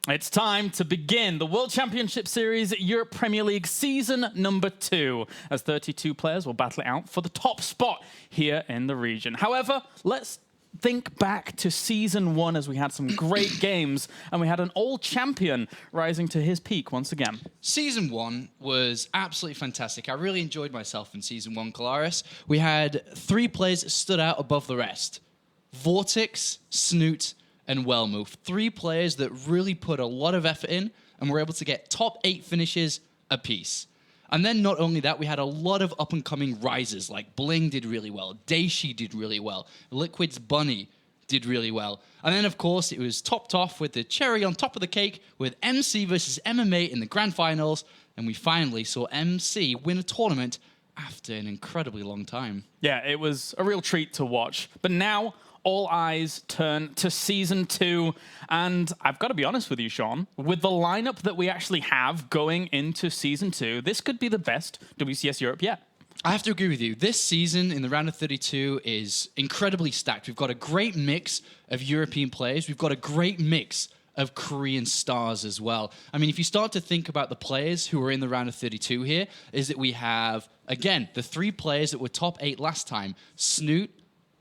It's time to begin the World Championship Series Europe Premier League season number 2, as 32 players will battle it out for the top spot here in the region. However, let's think back to season 1, as we had some great games and we had an old champion rising to his peak once again. Season 1 was absolutely fantastic. I really enjoyed myself in season 1, Kalaris. We had 3 players that stood out above the rest. Vortex, Snoot, and Welmu. 3 players that really put a lot of effort in and were able to get top 8 finishes apiece. And then not only that, we had a lot of up-and-coming risers, like Bling did really well, Daishi did really well, Liquid's Bunny did really well. And then, of course, it was topped off with the cherry on top of the cake with MC versus MMA in the grand finals, and we finally saw MC win a tournament after an incredibly long time. Yeah, it was a real treat to watch. But now, all eyes turn to Season 2, and I've got to be honest with you, Sean, with the lineup that we actually have going into Season 2, this could be the best WCS Europe yet. I have to agree with you. This season in the round of 32 is incredibly stacked. We've got a great mix of European players. We've got a great mix of Korean stars as well. I mean, if you start to think about the players who are in the round of 32 here, is that we have, again, the 3 players that were top 8 last time, Snoot,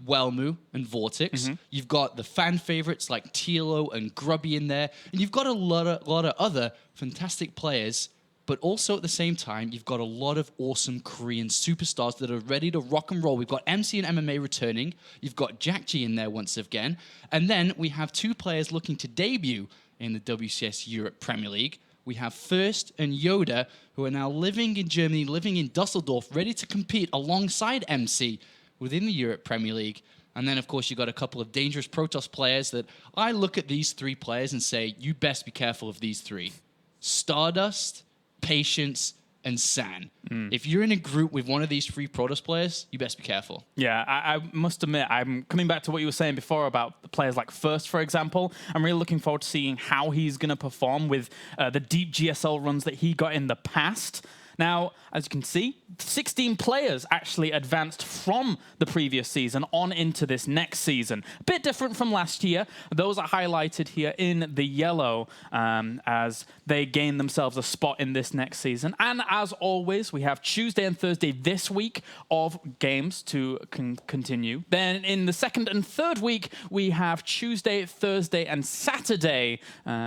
Welmu, and Vortex. You've got the fan favorites like Tilo and Grubby in there, and you've got a lot of other fantastic players, but also at the same time, you've got a lot of awesome Korean superstars that are ready to rock and roll. We've got MC and MMA returning. You've got Jack G in there once again. And then we have 2 players looking to debut in the WCS Europe Premier League. We have First and Yoda, who are now living in Germany, living in Dusseldorf, ready to compete alongside MC within the Europe Premier League. And then, of course, you've got a couple of dangerous Protoss players that I look at these 3 players and say, you best be careful of these 3. Stardust, Patience, and San. If you're in a group with one of these 3 Protoss players, you best be careful. Yeah, I must admit, I'm coming back to what you were saying before about the players like First, for example. I'm really looking forward to seeing how he's going to perform with the deep GSL runs that he got in the past. Now, as you can see, 16 players actually advanced from the previous season on into this next season. A bit different from last year. Those are highlighted here in the yellow as they gain themselves a spot in this next season. And as always, we have Tuesday and Thursday this week of games to continue. Then in the second and third week, we have Tuesday, Thursday, and Saturday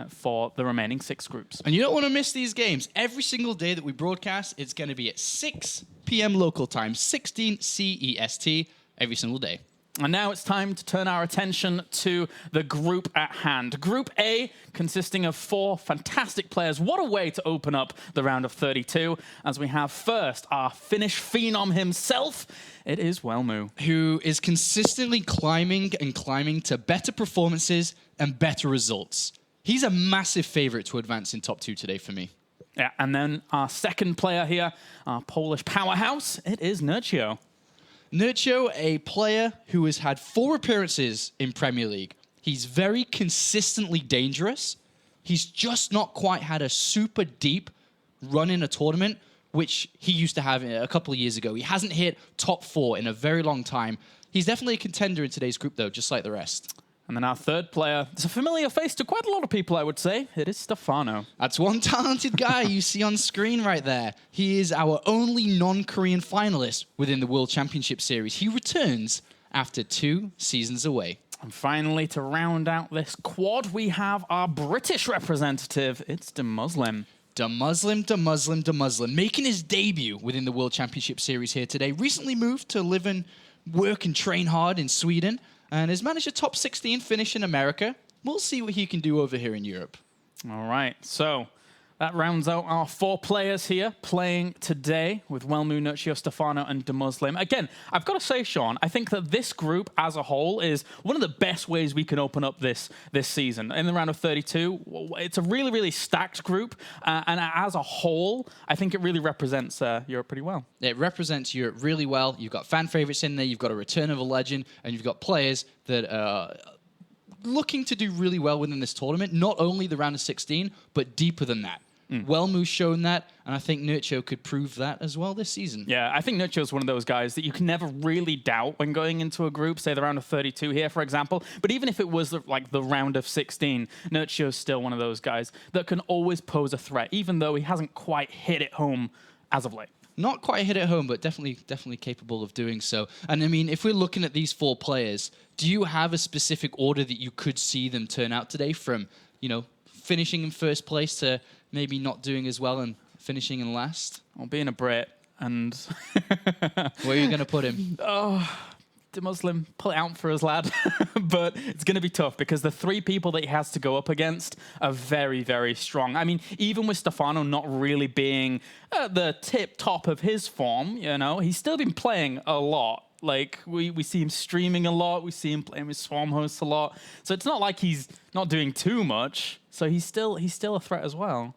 for the remaining 6 groups. And you don't want to miss these games. Every single day that we broadcast, it's going to be at 6 p.m. local time, 16 CEST, every single day. And now it's time to turn our attention to the group at hand. Group A, consisting of 4 fantastic players. What a way to open up the round of 32, as we have first our Finnish phenom himself. It is Welmu, who is consistently climbing and climbing to better performances and better results. He's a massive favorite to advance in top 2 today for me. Yeah, and then our second player here, our Polish powerhouse, it is Nurcio. Nurcio, a player who has had 4 appearances in Premier League. He's very consistently dangerous. He's just not quite had a super deep run in a tournament, which he used to have a couple of years ago. He hasn't hit top 4 in a very long time. He's definitely a contender in today's group, though, just like the rest. And then our third player, it's a familiar face to quite a lot of people, I would say. It is Stefano. That's one talented guy you see on screen right there. He is our only non-Korean finalist within the World Championship Series. He returns after 2 seasons away. And finally, to round out this quad, we have our British representative. It's DeMusliM. DeMusliM, making his debut within the World Championship Series here today. Recently moved to live and work and train hard in Sweden, and has managed a top 16 finish in America. We'll see what he can do over here in Europe. All right, so that rounds out our 4 players here playing today with Welmu, Nurcio, Stefano, and DeMusliM. Again, I've got to say, Sean, I think that this group as a whole is one of the best ways we can open up this season. In the round of 32, it's a really, really stacked group. And as a whole, I think it really represents Europe pretty well. It represents Europe really well. You've got fan favorites in there. You've got a return of a legend. And you've got players that are looking to do really well within this tournament. Not only the round of 16, but deeper than that. Welmu's shown that, and I think Nurcho could prove that as well this season. Yeah, I think Nurcho's one of those guys that you can never really doubt when going into a group, say the round of 32 here, for example. But even if it was like the round of 16, Nurcho's still one of those guys that can always pose a threat, even though he hasn't quite hit it home as of late. Not quite hit it home, but definitely capable of doing so. And I mean, if we're looking at these 4 players, do you have a specific order that you could see them turn out today from, finishing in first place to maybe not doing as well and finishing in last? Well, being a Brit and... Where are you going to put him? DeMusliM, pull it out for us, lad. But it's going to be tough because the 3 people that he has to go up against are very, very strong. I mean, even with Stefano not really being the tip top of his form, he's still been playing a lot. Like, we see him streaming a lot. We see him playing with Swarm hosts a lot. So it's not like he's not doing too much. So he's still a threat as well.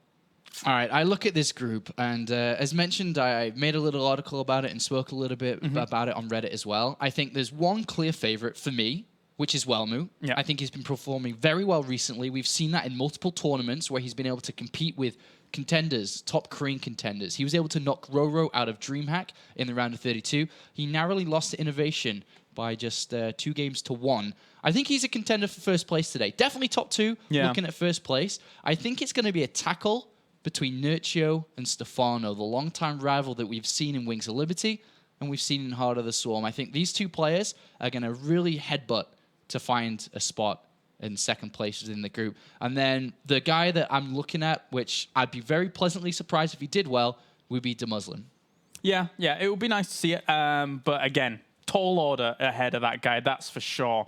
All right, I look at this group, and as mentioned, I made a little article about it and spoke a little bit about it on Reddit as well. I think there's one clear favorite for me, which is Welmu. Yeah. I think he's been performing very well recently. We've seen that in multiple tournaments where he's been able to compete with contenders, top Korean contenders. He was able to knock Ro32 out of DreamHack in the round of 32. He narrowly lost to Innovation by just 2 games to 1. I think he's a contender for first place today. Definitely top 2, looking at first place. I think it's going to be a tackle between Nurcho and Stefano, the longtime rival that we've seen in Wings of Liberty and we've seen in Heart of the Swarm. I think these 2 players are going to really headbutt to find a spot in second place within the group. And then the guy that I'm looking at, which I'd be very pleasantly surprised if he did well, would be DeMusliM. Yeah, it would be nice to see it. But again, tall order ahead of that guy, that's for sure.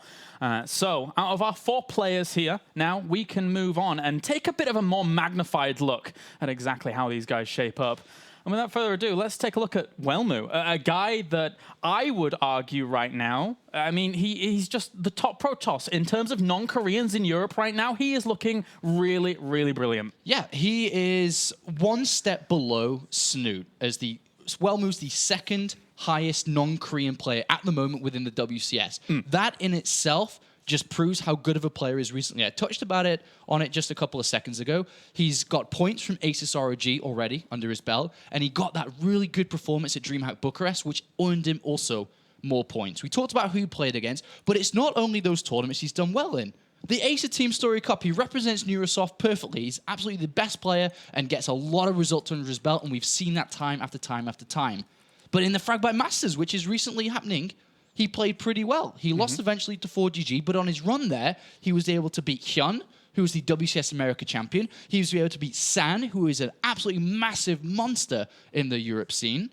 So out of our 4 players here, now we can move on and take a bit of a more magnified look at exactly how these guys shape up. And without further ado, let's take a look at Welmu, a guy that I would argue right now, I mean, he's just the top Protoss. In terms of non-Koreans in Europe right now, he is looking really, really brilliant. Yeah, he is one step below Snoot, as Welmu's the second highest non-Korean player at the moment within the WCS. That in itself just proves how good of a player he is recently. I touched on it just a couple of seconds ago. He's got points from Asus ROG already under his belt, and he got that really good performance at DreamHack Bucharest, which earned him also more points. We talked about who he played against, but it's not only those tournaments he's done well in. The Acer Team Story Cup, he represents Neurosoft perfectly. He's absolutely the best player and gets a lot of results under his belt, and we've seen that time after time after time. But in the Fragbite Masters, which is recently happening, he played pretty well. He lost eventually to 4GG, but on his run there, he was able to beat Hyun, who was the WCS America champion. He was able to beat San, who is an absolutely massive monster in the Europe scene.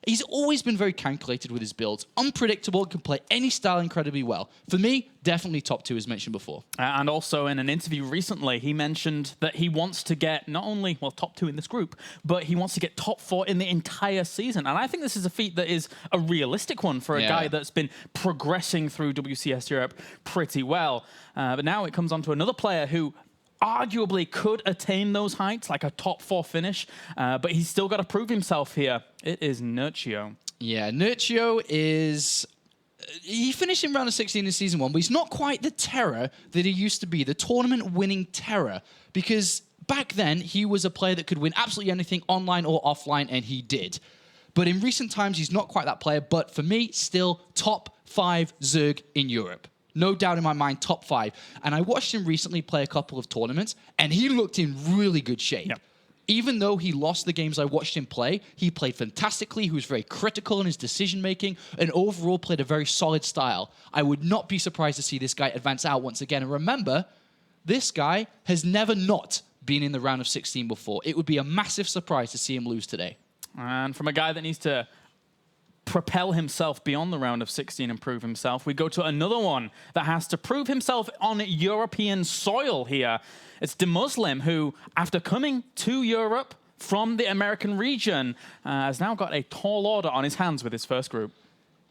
He's always been very calculated with his builds. Unpredictable, can play any style incredibly well. For me, definitely top 2, as mentioned before. And also in an interview recently, he mentioned that he wants to get not only, top 2 in this group, but he wants to get top 4 in the entire season. And I think this is a feat that is a realistic one for a guy that's been progressing through WCS Europe pretty well. But now it comes on to another player who arguably could attain those heights, like a top 4 finish, but he's still got to prove himself here. It is Nurcho. Yeah, Nurcho is... He finished in round of 16 in Season 1, but he's not quite the terror that he used to be, the tournament-winning terror, because back then, he was a player that could win absolutely anything online or offline, and he did. But in recent times, he's not quite that player, but for me, still top 5 Zerg in Europe. No doubt in my mind, top 5. And I watched him recently play a couple of tournaments, and he looked in really good shape. Yep. Even though he lost the games I watched him play, he played fantastically. He was very critical in his decision-making, and overall played a very solid style. I would not be surprised to see this guy advance out once again. And remember, this guy has never not been in the round of 16 before. It would be a massive surprise to see him lose today. And from a guy that needs to propel himself beyond the round of 16 and prove himself, we go to another one that has to prove himself on European soil here. It's DeMusliM, who, after coming to Europe from the American region, has now got a tall order on his hands with his first group.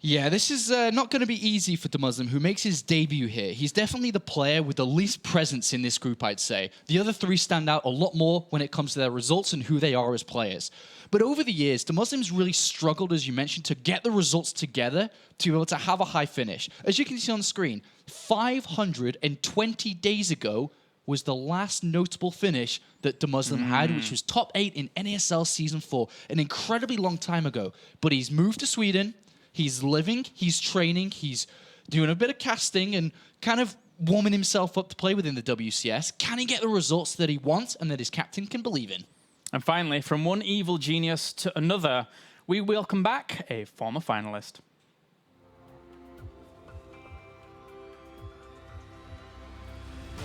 Yeah, this is not going to be easy for DeMusliM, who makes his debut here. He's definitely the player with the least presence in this group, I'd say. The other 3 stand out a lot more when it comes to their results and who they are as players. But over the years, DeMuslim's really struggled, as you mentioned, to get the results together to be able to have a high finish. As you can see on the screen, 520 days ago was the last notable finish that DeMusliM had, which was top 8 in NASL Season 4, an incredibly long time ago. But he's moved to Sweden, he's living, he's training, he's doing a bit of casting and kind of warming himself up to play within the WCS. Can he get the results that he wants and that his captain can believe in? And finally, from one evil genius to another, we welcome back a former finalist.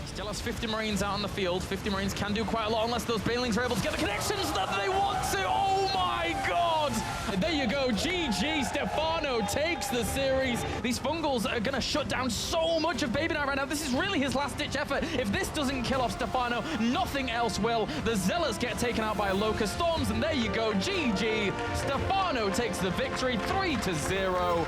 Still has 50 Marines out on the field. 50 Marines can do quite a lot unless those Banelings are able to get the connections that they want to. Oh my God! And there you go. GG. Stefano takes the series. These Fungals are going to shut down so much of Baby Knight right now. This is really his last-ditch effort. If this doesn't kill off Stefano, nothing else will. The Zealots get taken out by Locust Storms, and there you go. GG. Stefano takes the victory 3-0.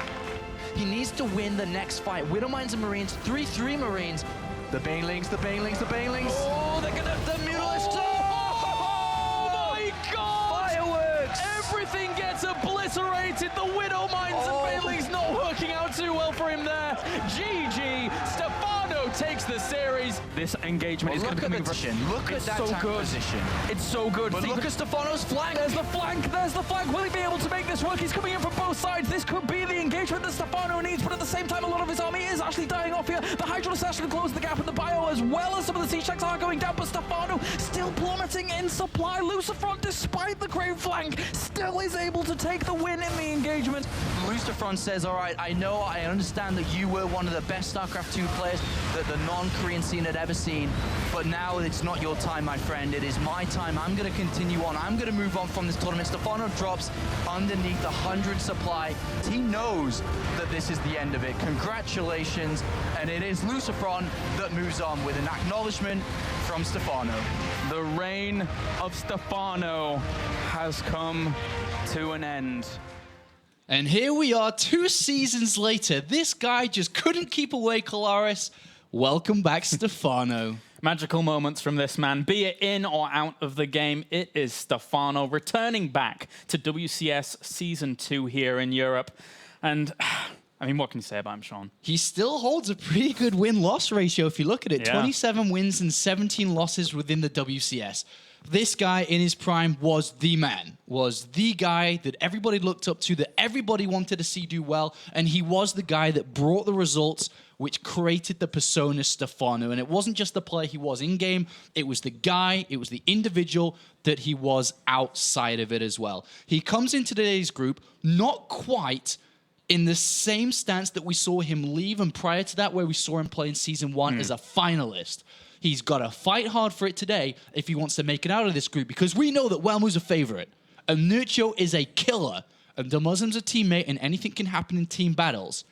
He needs to win the next fight. Widowmines and Marines, 3-3 Marines. The Banelings, the Banelings, the Banelings. Oh, they're gonna... The Mutalists. Oh my God! Fireworks! Everything gets obliterated. The Widowmines and Banelings not working out too well for him there. GG. Stefano takes the series. This engagement is going to be position. Look at that so tank good. position. It's so good. But look at Stefano's flank. There's the flank. There's the flank. Will he be able to make this work? He's coming in from both sides. This could be the engagement that Stefano needs, but at the same time, a lot of his army is actually dying off here. The Hydra Assassin closes the gap in the bio, as well as some of the siege tanks are going down, but Stefano still plummeting in supply. Lucifron, despite the great flank, still is able to take the win in the engagement. Lucifron says, all right, I understand that you were one of the best StarCraft 2 players that the non-Korean scene had ever seen, but now it's not your time, my friend. It is my time. I'm going to continue on. I'm going to move on from this tournament. Stefano drops underneath 100 supply. He knows that this is the end of it. Congratulations. And it is Lucifron that moves on with an acknowledgement from Stefano. The reign of Stefano has come to an end. And here we are 2 seasons later. This guy just couldn't keep away, Kolaris. Welcome back, Stefano. Magical moments from this man, be it in or out of the game. It is Stefano returning back to WCS Season 2 here in Europe. And, I mean, what can you say about him, Sean? He still holds a pretty good win-loss ratio if you look at it. Yeah. 27 wins and 17 losses within the WCS. This guy in his prime was the man, was the guy that everybody looked up to, that everybody wanted to see do well, and he was the guy that brought the results, which created the persona Stefano. And it wasn't just the player he was in-game, it was the guy, it was the individual that he was outside of it as well. He comes into today's group not quite in the same stance that we saw him leave, and prior to that, where we saw him play in Season 1 as a finalist. He's got to fight hard for it today if he wants to make it out of this group, because we know that Welmu's a favorite, and Nurcho is a killer, and DeMusliM's a teammate, and anything can happen in team battles.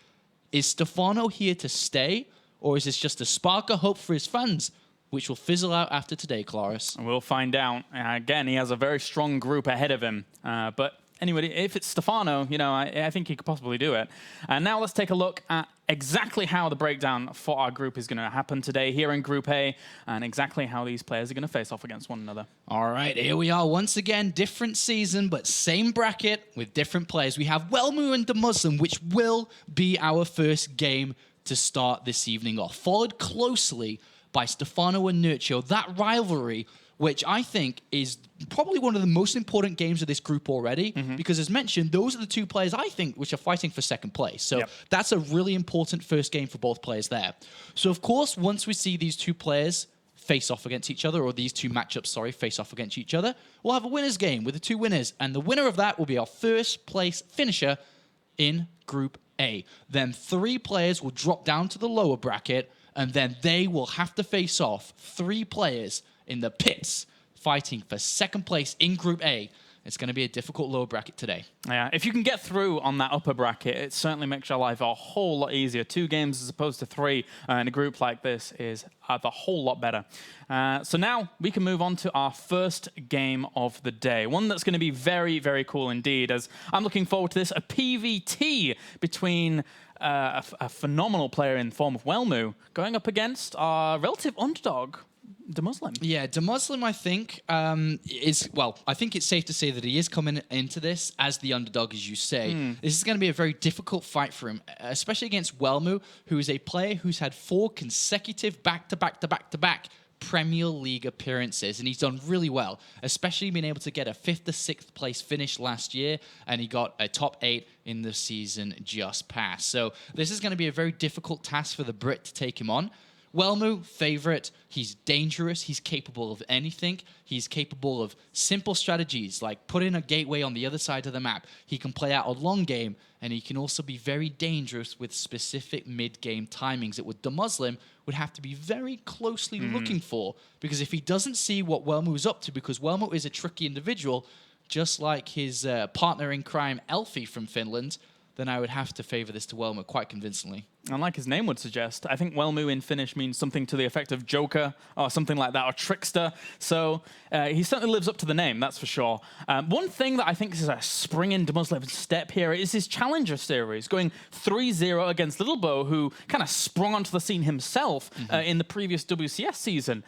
Is Stefano here to stay, or is this just a spark of hope for his fans, which will fizzle out after today, Claris? We'll find out. Again, he has a very strong group ahead of him, but anyway, if it's Stefano, you know, I think he could possibly do it. And now let's take a look at exactly how the breakdown for our group is going to happen today here in Group A, and exactly how these players are going to face off against one another. All right, here we are once again, different season, but same bracket with different players. We have Welmu and DeMusliM, which will be our first game to start this evening off, followed closely by Stefano and Nurcho. That rivalry, which I think is probably one of the most important games of this group already, because as mentioned, those are the 2 players, I think, which are fighting for second place. So that's a really important first game for both players there. So, of course, once we see these 2 players face off against each other, or these 2 matchups, sorry, face off against each other, we'll have a winner's game with the 2 winners. And the winner of that will be our first place finisher in Group A. Then 3 players will drop down to the lower bracket, and then they will have to face off 3 players in the pits, fighting for second place in Group A. It's going to be a difficult lower bracket today. Yeah, if you can get through on that upper bracket, it certainly makes your life a whole lot easier. 2 games as opposed to 3 in a group like this is a whole lot better. So now we can move on to our first game of the day. One that's going to be very, very cool indeed, as I'm looking forward to this, a PvT between a phenomenal player in the form of Welmu going up against our relative underdog, DeMusliM. Yeah, DeMusliM, I think, I think it's safe to say that he is coming into this as the underdog, as you say. This is going to be a very difficult fight for him, especially against Welmu, who is a player who's had 4 consecutive back-to-back Premier League appearances, and he's done really well, especially being able to get a 5th to 6th place finish last year, and he got a top 8 in the season just past. So this is going to be a very difficult task for the Brit to take him on. Welmu, favorite. He's dangerous. He's capable of anything. He's capable of simple strategies like putting a gateway on the other side of the map. He can play out a long game, and he can also be very dangerous with specific mid-game timings that with DeMusliM would have to be very closely looking for, because if he doesn't see what Welmu is up to, because Welmu is a tricky individual, just like his partner in crime, Elfie from Finland, then I would have to favor this to Welmu quite convincingly. And like his name would suggest, I think Welmu in Finnish means something to the effect of Joker or something like that, or trickster. So he certainly lives up to the name, that's for sure. One thing that I think is a spring in DeMuslim's step here is his Challenger series, going 3-0 against Little Bo, who kind of sprung onto the scene himself in the previous WCS season.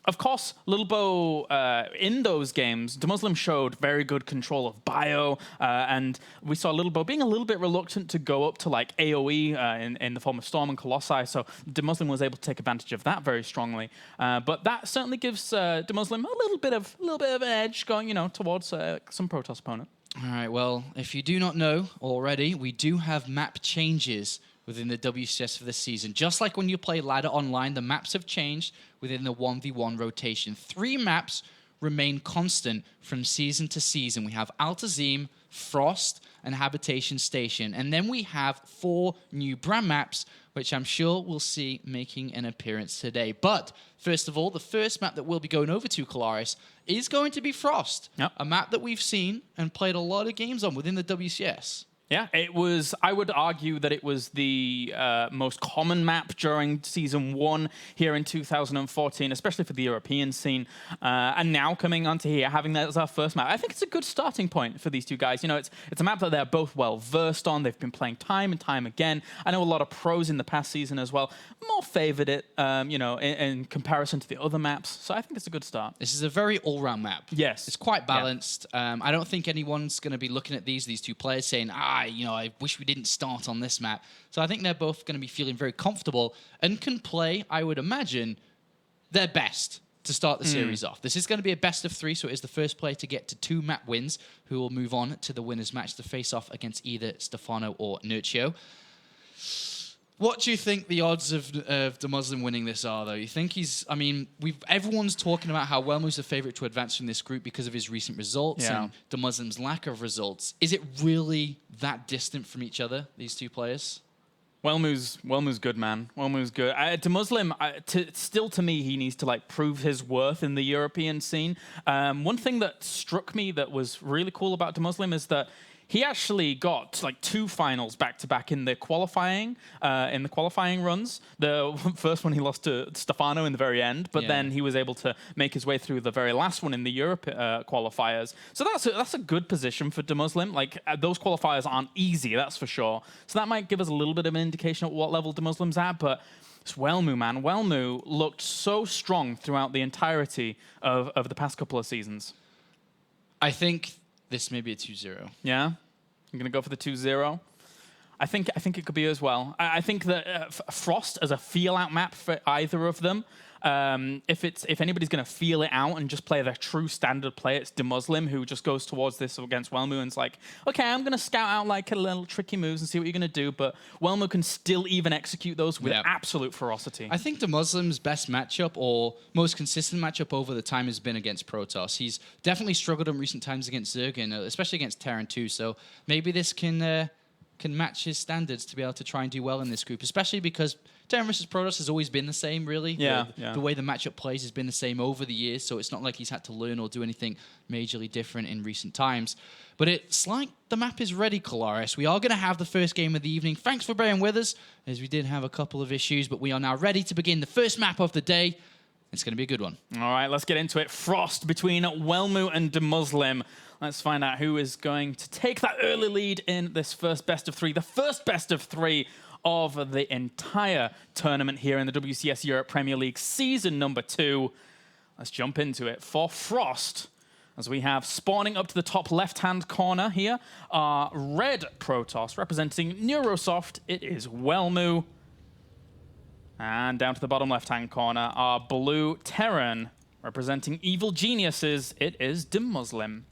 Of course, Little Bo, in those games, DeMusliM showed very good control of bio, and we saw Little Bo being a little bit reluctant to go up to like AoE in the form of Storm and Colossi, so DeMusliM was able to take advantage of that very strongly. But that certainly gives DeMusliM a little bit of an edge going, towards some Protoss opponent. All right, well, if you do not know already, we do have map changes within the WCS for this season. Just like when you play Ladder Online, the maps have changed within the 1v1 rotation. 3 maps remain constant from season to season. We have Altazim, Frost, and Habitation Station. And then we have 4 new brand maps, which I'm sure we'll see making an appearance today. But first of all, the first map that we'll be going over to, Kolaris, is going to be Frost, a map that we've seen and played a lot of games on within the WCS. Yeah, it was, I would argue that it was the most common map during Season 1 here in 2014, especially for the European scene. And now coming onto here, having that as our first map, I think it's a good starting point for these two guys. It's a map that they're both well versed on. They've been playing time and time again. I know a lot of pros in the past season as well more favored it, in comparison to the other maps. So I think it's a good start. This is a very all-round map. Yes. It's quite balanced. Yeah. I don't think anyone's going to be looking at these two players saying, I wish we didn't start on this map. So I think they're both going to be feeling very comfortable and can play, I would imagine, their best to start the series off. This is going to be a best of 3, so it is the first player to get to 2 map wins who will move on to the winner's match to face off against either Stefano or Nurcio. What do you think the odds of DeMusliM winning this are, though? You think everyone's talking about how Welmu's the favorite to advance from this group because of his recent results and DeMuslim's lack of results. Is it really that distant from each other, these two players? Welmu's good, man. Welmu's good. DeMusliM, still to me, he needs to prove his worth in the European scene. One thing that struck me that was really cool about DeMusliM is that he actually got 2 finals back-to-back in the qualifying runs. The first one he lost to Stefano in the very end, but then he was able to make his way through the very last one in the Europe qualifiers. So that's a good position for DeMusliM. Those qualifiers aren't easy, that's for sure. So that might give us a little bit of an indication of what level DeMuslim's at, but it's Welmu, man. Welmu looked so strong throughout the entirety of the past couple of seasons. I think this may be a 2-0. Yeah? I'm going to go for the 2-0. I think it could be as well. I think that Frost as a feel-out map for either of them, if anybody's going to feel it out and just play their true standard play, it's DeMusliM, who just goes towards this against Welmu and is like, okay, I'm going to scout out a little tricky moves and see what you're going to do, but Welmu can still even execute those with absolute ferocity. I think DeMuslim's best matchup or most consistent matchup over the time has been against Protoss. He's definitely struggled in recent times against Zergen, especially against Terran too, so maybe this can match his standards to be able to try and do well in this group, especially because Terran versus Protoss has always been the same, really. The way the matchup plays has been the same over the years, so it's not like he's had to learn or do anything majorly different in recent times. But it's like the map is ready, Kolaris. We are going to have the first game of the evening. Thanks for bearing with us, as we did have a couple of issues, but we are now ready to begin the first map of the day. It's going to be a good one. All right, let's get into it. Frost between Welmu and DeMusliM. Let's find out who is going to take that early lead in this first best of 3. The first best of 3 of the entire tournament here in the WCS Europe Premier League season number 2. Let's jump into it for Frost. As we have spawning up to the top left-hand corner here are Red Protoss representing Neurosoft. It is Welmu. And down to the bottom left-hand corner, our blue Terran. Representing evil geniuses, it is DeMusliM.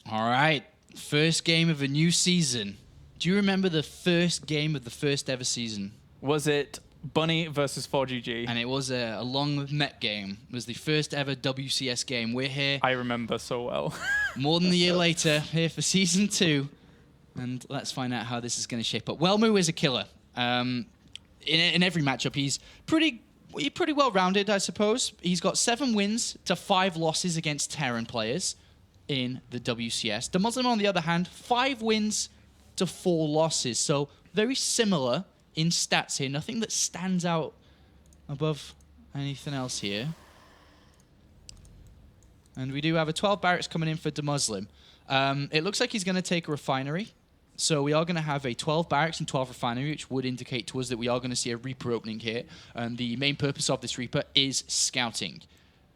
All right, first game of a new season. Do you remember the first game of the first ever season? Was it Bunny versus 4GG? And it was a long Met game. It was the first ever WCS game. We're here. I remember so well. More than a year later, here for Season 2. And let's find out how this is going to shape up. Welmu is a killer. In every matchup, he's pretty well-rounded, I suppose. He's got 7 wins to 5 losses against Terran players in the WCS. DeMusliM, on the other hand, 5 wins to 4 losses. So very similar in stats here. Nothing that stands out above anything else here. And we do have a 12 barracks coming in for DeMusliM. It looks like he's going to take a refinery. So we are going to have a 12 barracks and 12 refinery, which would indicate to us that we are going to see a Reaper opening here. And the main purpose of this Reaper is scouting.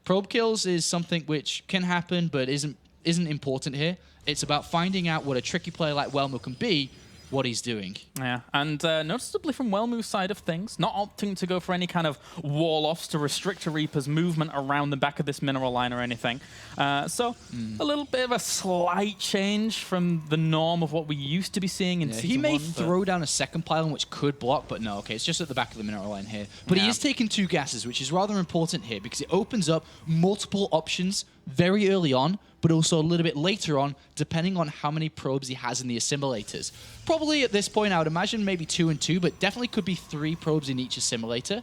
Probe kills is something which can happen, but isn't important here. It's about finding out what a tricky player like Welmu can be, what he's doing. Yeah, and noticeably from Welmu's side of things, not opting to go for any kind of wall-offs to restrict a Reaper's movement around the back of this mineral line or anything. So a little bit of a slight change from the norm of what we used to be seeing in Season 1. He may throw down a second pylon, which could block, but no, okay, it's just at the back of the mineral line here. But he is taking 2 gases, which is rather important here because it opens up multiple options very early on, but also a little bit later on, depending on how many probes he has in the assimilators. Probably at this point, I would imagine maybe 2 and 2, but definitely could be 3 probes in each assimilator.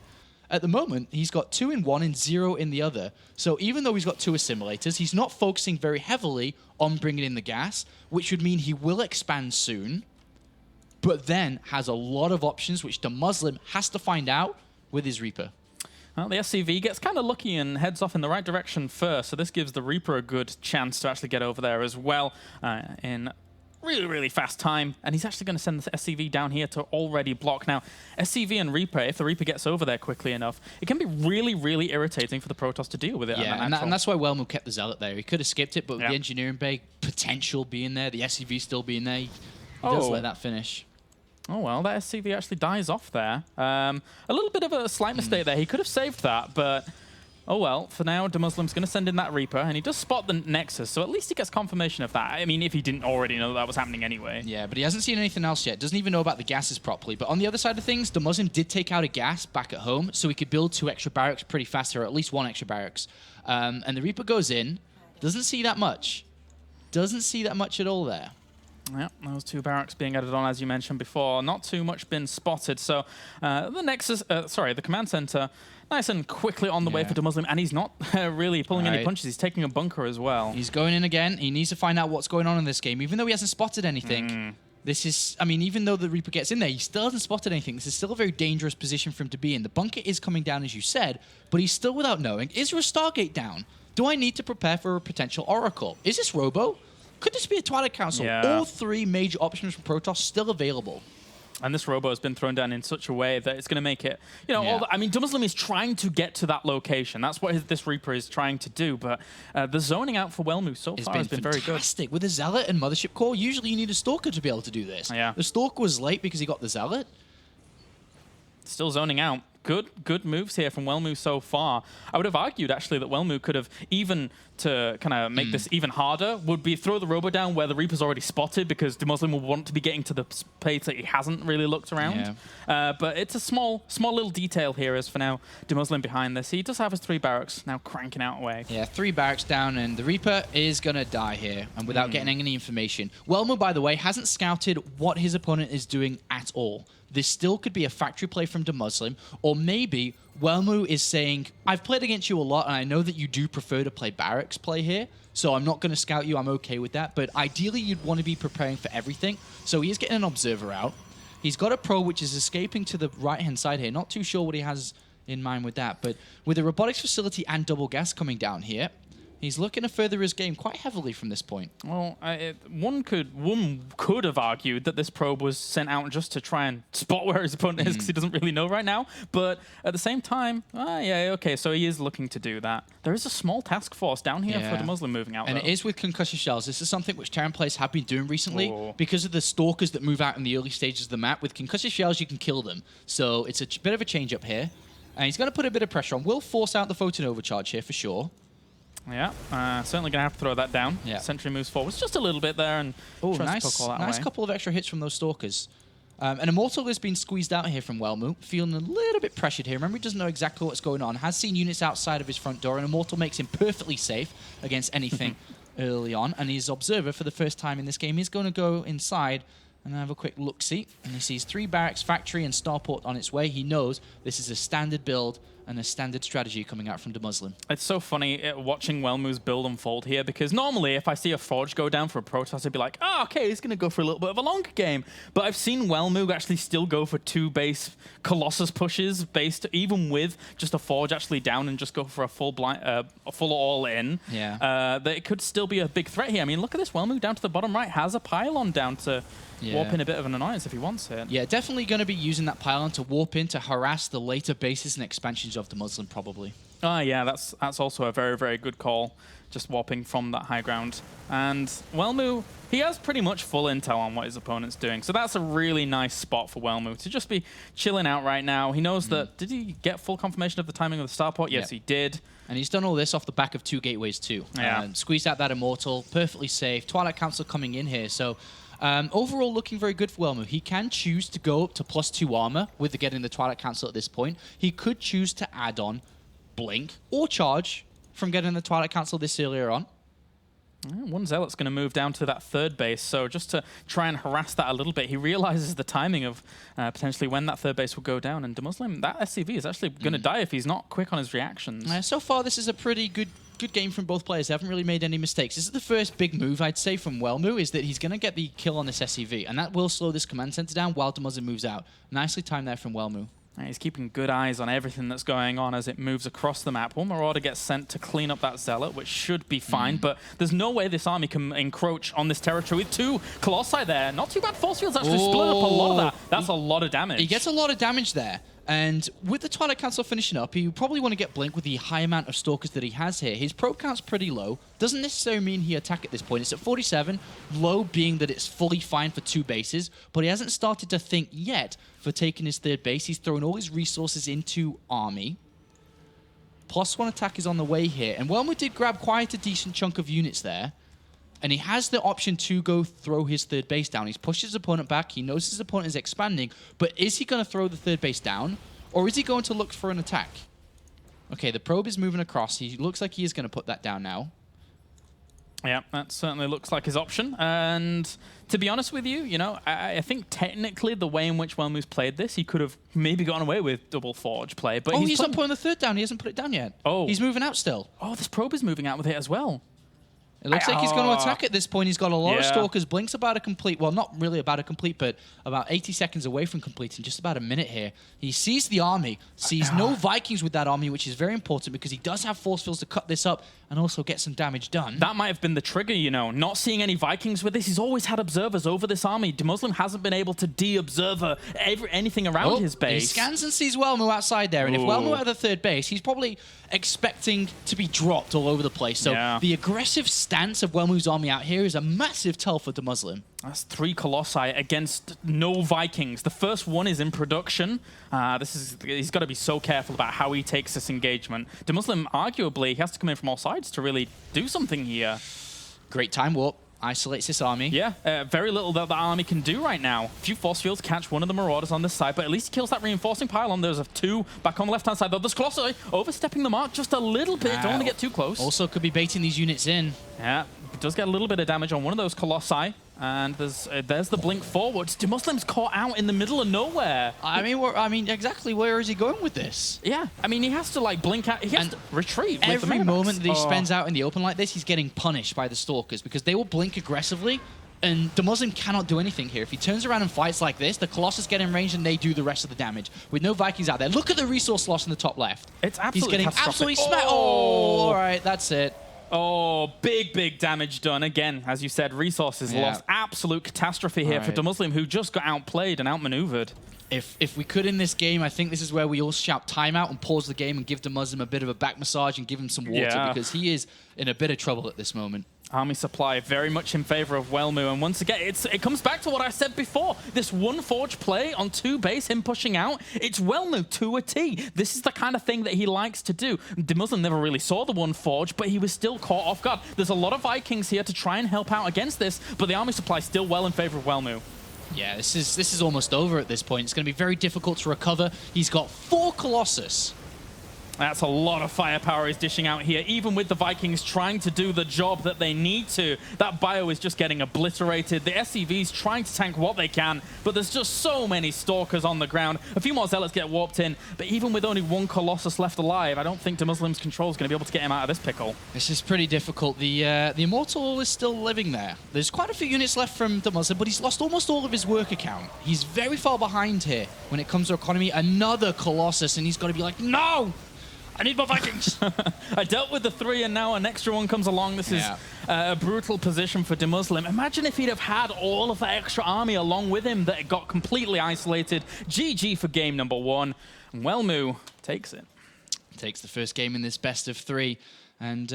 At the moment, he's got 2 in one and 0 in the other. So even though he's got 2 assimilators, he's not focusing very heavily on bringing in the gas, which would mean he will expand soon, but then has a lot of options, which DeMusliM has to find out with his Reaper. Well, the SCV gets kind of lucky and heads off in the right direction first, so this gives the Reaper a good chance to actually get over there as well in really, really fast time. And he's actually going to send the SCV down here to already block. Now, SCV and Reaper, if the Reaper gets over there quickly enough, it can be really, really irritating for the Protoss to deal with it. Yeah, and that's why Welmu kept the Zealot there. He could have skipped it, but with the Engineering Bay potential being there, the SCV still being there, he does let that finish. Oh, well, that SCV actually dies off there. A little bit of a slight mistake there. He could have saved that, but oh well. For now, DeMuslim's going to send in that Reaper, and he does spot the Nexus, so at least he gets confirmation of that. I mean, if he didn't already know that was happening anyway. Yeah, but he hasn't seen anything else yet. Doesn't even know about the gases properly. But on the other side of things, DeMusliM did take out a gas back at home, so he could build 2 extra barracks pretty fast, or at least 1 extra barracks. And the Reaper goes in, doesn't see that much. Doesn't see that much at all there. Yeah, those 2 barracks being added on, as you mentioned before. Not too much been spotted. So the command center, nice and quickly on the way for DeMusliM, and he's not really pulling any punches. He's taking a bunker as well. He's going in again. He needs to find out what's going on in this game, even though he hasn't spotted anything. This is, I mean, even though the Reaper gets in there, he still hasn't spotted anything. This is still a very dangerous position for him to be in. The bunker is coming down, as you said, but he's still without knowing. Is there a Stargate down? Do I need to prepare for a potential Oracle? Is this Robo? Could this be a Twilight Council? Yeah. All 3 major options from Protoss still available. And this Robo has been thrown down in such a way that it's going to make it, you know, I mean, DeMusliM is trying to get to that location. That's what this Reaper is trying to do. But the zoning out for Welmu so far has been very good. With the Zealot and Mothership Core, usually you need a Stalker to be able to do this. Yeah. The Stalker was late because he got the Zealot. Still zoning out. Good moves here from Welmu so far. I would have argued, actually, that Welmu could have, even to kind of make this even harder, would be throw the Robo down where the Reaper's already spotted, because DeMusliM will want to be getting to the space that he hasn't really looked around. Yeah. But it's a small little detail here, as for now, DeMusliM behind this. He does have his 3 barracks now cranking out away. Yeah, 3 barracks down, and the Reaper is going to die here, and without getting any information. Welmu, by the way, hasn't scouted what his opponent is doing at all. This still could be a factory play from DeMusliM, or maybe Welmu is saying, I've played against you a lot, and I know that you do prefer to play barracks play here, so I'm not going to scout you, I'm okay with that, but ideally you'd want to be preparing for everything. So he is getting an observer out. He's got a pro which is escaping to the right-hand side here. Not too sure what he has in mind with that, but with a robotics facility and double gas coming down here, he's looking to further his game quite heavily from this point. Well, one could have argued that this probe was sent out just to try and spot where his opponent is, because he doesn't really know right now. But at the same time, so he is looking to do that. There is a small task force down here for DeMusliM moving out, and it is with concussive shells. This is something which Terran players have been doing recently because of the stalkers that move out in the early stages of the map. With concussive shells, you can kill them. So it's a bit of a change up here. And he's going to put a bit of pressure on. Will force out the photon overcharge here for sure. Yeah, certainly going to have to throw that down. Yeah. Sentry moves forwards just a little bit there and Oh, tries nice, to poke all that nice away. couple of extra hits from those Stalkers. And Immortal has been squeezed out here from Welmu, feeling a little bit pressured here. Remember, he doesn't know exactly what's going on. Has seen units outside of his front door, and Immortal makes him perfectly safe against anything early on. And his Observer, for the first time in this game, is going to go inside and have a quick look-see. And he sees 3 barracks, factory, and starport on its way. He knows this is a standard build and a standard strategy coming out from DeMusliM. It's so funny watching Welmu's build unfold here, because normally if I see a Forge go down for a Protoss, I'd be like, oh, okay, he's going to go for a little bit of a longer game. But I've seen Welmu actually still go for 2 base Colossus pushes, based even with just a Forge actually down, and just go for a full all-in. Yeah. That it could still be a big threat here. I mean, look at this. Welmu down to the bottom right has a pylon down to warp in a bit of an annoyance if he wants it. Yeah, definitely going to be using that pylon to warp in to harass the later bases and expansions of DeMusliM, probably. Oh, yeah, that's also a very, very good call, just warping from that high ground. And Welmu, he has pretty much full intel on what his opponent's doing, so that's a really nice spot for Welmu to just be chilling out right now. He knows that... Did he get full confirmation of the timing of the starport? Yes, he did. And he's done all this off the back of 2 gateways, too. Yeah. Squeezed out that Immortal, perfectly safe. Twilight Council coming in here, so... overall, looking very good for Welmu. He can choose to go up to +2 armor with getting the Twilight Council at this point. He could choose to add on Blink or Charge from getting the Twilight Council this earlier on. One Zealot's going to move down to that 3rd base, so just to try and harass that a little bit, he realizes the timing of potentially when that 3rd base will go down, and DeMusliM, that SCV is actually going to die if he's not quick on his reactions. So far, this is a pretty good game from both players. They haven't really made any mistakes. This is the first big move, I'd say, from Welmu, is that he's going to get the kill on this SCV, and that will slow this command center down while DeMusliM moves out. Nicely timed there from Welmu. He's keeping good eyes on everything that's going on as it moves across the map. One Marauder gets sent to clean up that Zealot, which should be fine, but there's no way this army can encroach on this territory with 2 Colossi there. Not too bad. Force Field's actually split up a lot of that. That's a lot of damage. He gets a lot of damage there. And with the Twilight Council finishing up, he probably want to get Blink with the high amount of Stalkers that he has here. His probe count's pretty low. Doesn't necessarily mean he attack at this point. It's at 47, low being that it's fully fine for 2 bases, but he hasn't started to think yet for taking his 3rd base. He's throwing all his resources into army. +1 attack is on the way here, and Welmu did grab quite a decent chunk of units there. And he has the option to go throw his 3rd base down. He's pushed his opponent back. He knows his opponent is expanding. But is he going to throw the 3rd base down? Or is he going to look for an attack? Okay, the probe is moving across. He looks like he is going to put that down now. Yeah, that certainly looks like his option. And to be honest with you, I think technically the way in which Welmu's played this, he could have maybe gotten away with double Forge play. But he's not putting the 3rd down. He hasn't put it down yet. Oh. He's moving out still. Oh, this probe is moving out with it as well. It looks like he's going to attack at this point. He's got a lot of Stalkers. Blink's about to complete. Well, not really about to complete, but about 80 seconds away from completing. Just about a minute here. He sees the army, sees no Vikings with that army, which is very important because he does have force fields to cut this up and also get some damage done. That might have been the trigger, not seeing any Vikings with this. He's always had observers over this army. DeMusliM hasn't been able to de-observer anything around his base. He scans and sees Welmu outside there, and if Welmu had the 3rd base, he's probably expecting to be dropped all over the place. So the aggressive stance of Welmu's army out here is a massive tell for DeMusliM. That's 3 Colossi against no Vikings. The first one is in production. He's got to be so careful about how he takes this engagement. DeMusliM, arguably, he has to come in from all sides to really do something here. Great time warp. Isolates this army. Yeah, very little that the army can do right now. A few force fields catch one of the Marauders on this side, but at least he kills that reinforcing pylon. There's 2 back on the left-hand side, though. There's Colossi overstepping the mark just a little bit. Don't want to get too close. Also could be baiting these units in. Yeah, it does get a little bit of damage on one of those Colossi. And there's the blink forwards. DeMuslim's caught out in the middle of nowhere. I mean, exactly where is he going with this? Yeah, I mean, he has to blink out. He has to retreat. Every moment that he spends out in the open like this, he's getting punished by the Stalkers because they will blink aggressively. And DeMusliM cannot do anything here. If he turns around and fights like this, the Colossus get in range and they do the rest of the damage. With no Vikings out there. Look at the resource loss in the top left. It's absolutely He's getting absolutely smacked. Oh, all right, that's it. Oh, big damage done. Again, as you said, resources lost. Absolute catastrophe here for DeMusliM, who just got outplayed and outmaneuvered. If we could in this game, I think this is where we all shout timeout and pause the game and give DeMusliM a bit of a back massage and give him some water because he is in a bit of trouble at this moment. Army supply very much in favor of Welmu, and once again, it comes back to what I said before. This one Forge play on 2 base, him pushing out, it's Welmu to a T. This is the kind of thing that he likes to do. DeMusliM never really saw the one Forge, but he was still caught off guard. There's a lot of Vikings here to try and help out against this, but the Army supply still well in favor of Welmu. Yeah, this is almost over at this point. It's going to be very difficult to recover. He's got 4 Colossus. That's a lot of firepower he's dishing out here. Even with the Vikings trying to do the job that they need to, that bio is just getting obliterated. The SCV's trying to tank what they can, but there's just so many Stalkers on the ground. A few more Zealots get warped in, but even with only 1 Colossus left alive, I don't think DeMusliM's control is going to be able to get him out of this pickle. This is pretty difficult. The Immortal is still living there. There's quite a few units left from DeMusliM, but he's lost almost all of his work account. He's very far behind here when it comes to economy. Another Colossus, and he's got to be like, no! I need more Vikings. I dealt with the 3, and now an extra one comes along. This is a brutal position for DeMusliM. Imagine if he'd have had all of that extra army along with him that got completely isolated. GG for game number 1. And Welmu takes it. Takes the first game in this best of 3. And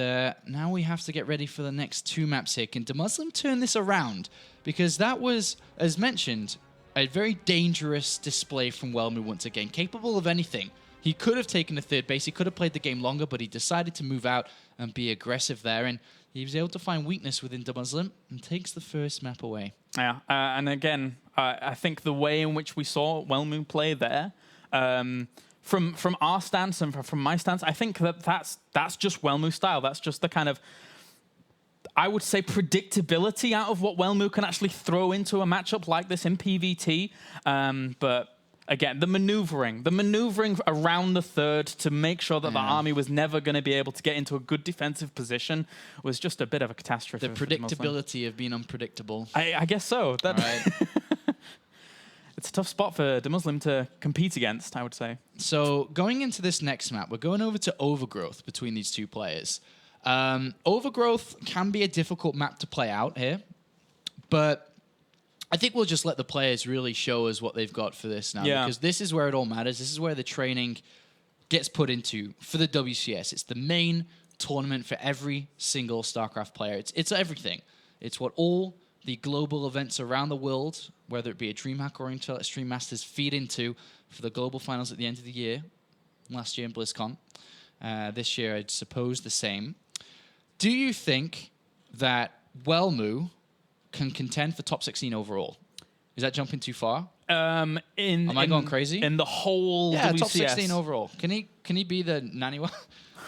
now we have to get ready for the next 2 maps here. Can DeMusliM turn this around? Because that was, as mentioned, a very dangerous display from Welmu once again. Capable of anything. He could have taken the 3rd base, he could have played the game longer, but he decided to move out and be aggressive there, and he was able to find weakness within DeMusliM and takes the first map away. Yeah, and again, I think the way in which we saw Welmu play there, from our stance and from my stance, I think that's just Welmu style. That's just the kind of, I would say, predictability out of what Welmu can actually throw into a matchup like this in PvT, but again, the maneuvering around the 3rd to make sure that the army was never going to be able to get into a good defensive position was just a bit of a catastrophe. The predictability of being unpredictable. I guess so. Right. It's a tough spot for DeMusliM to compete against, I would say. So going into this next map, we're going over to Overgrowth between these 2 players. Overgrowth can be a difficult map to play out here, but I think we'll just let the players really show us what they've got for this now, because this is where it all matters. This is where the training gets put into for the WCS. It's the main tournament for every single StarCraft player. It's everything. It's what all the global events around the world, whether it be a DreamHack or Intel Extreme Masters, feed into for the global finals at the end of the year. Last year in BlizzCon. This year, I'd suppose the same. Do you think that Welmu can contend for top 16 overall? Is that jumping too far? Am I going crazy? In the whole WCS. Top 16 overall. Can he be the Naniwa?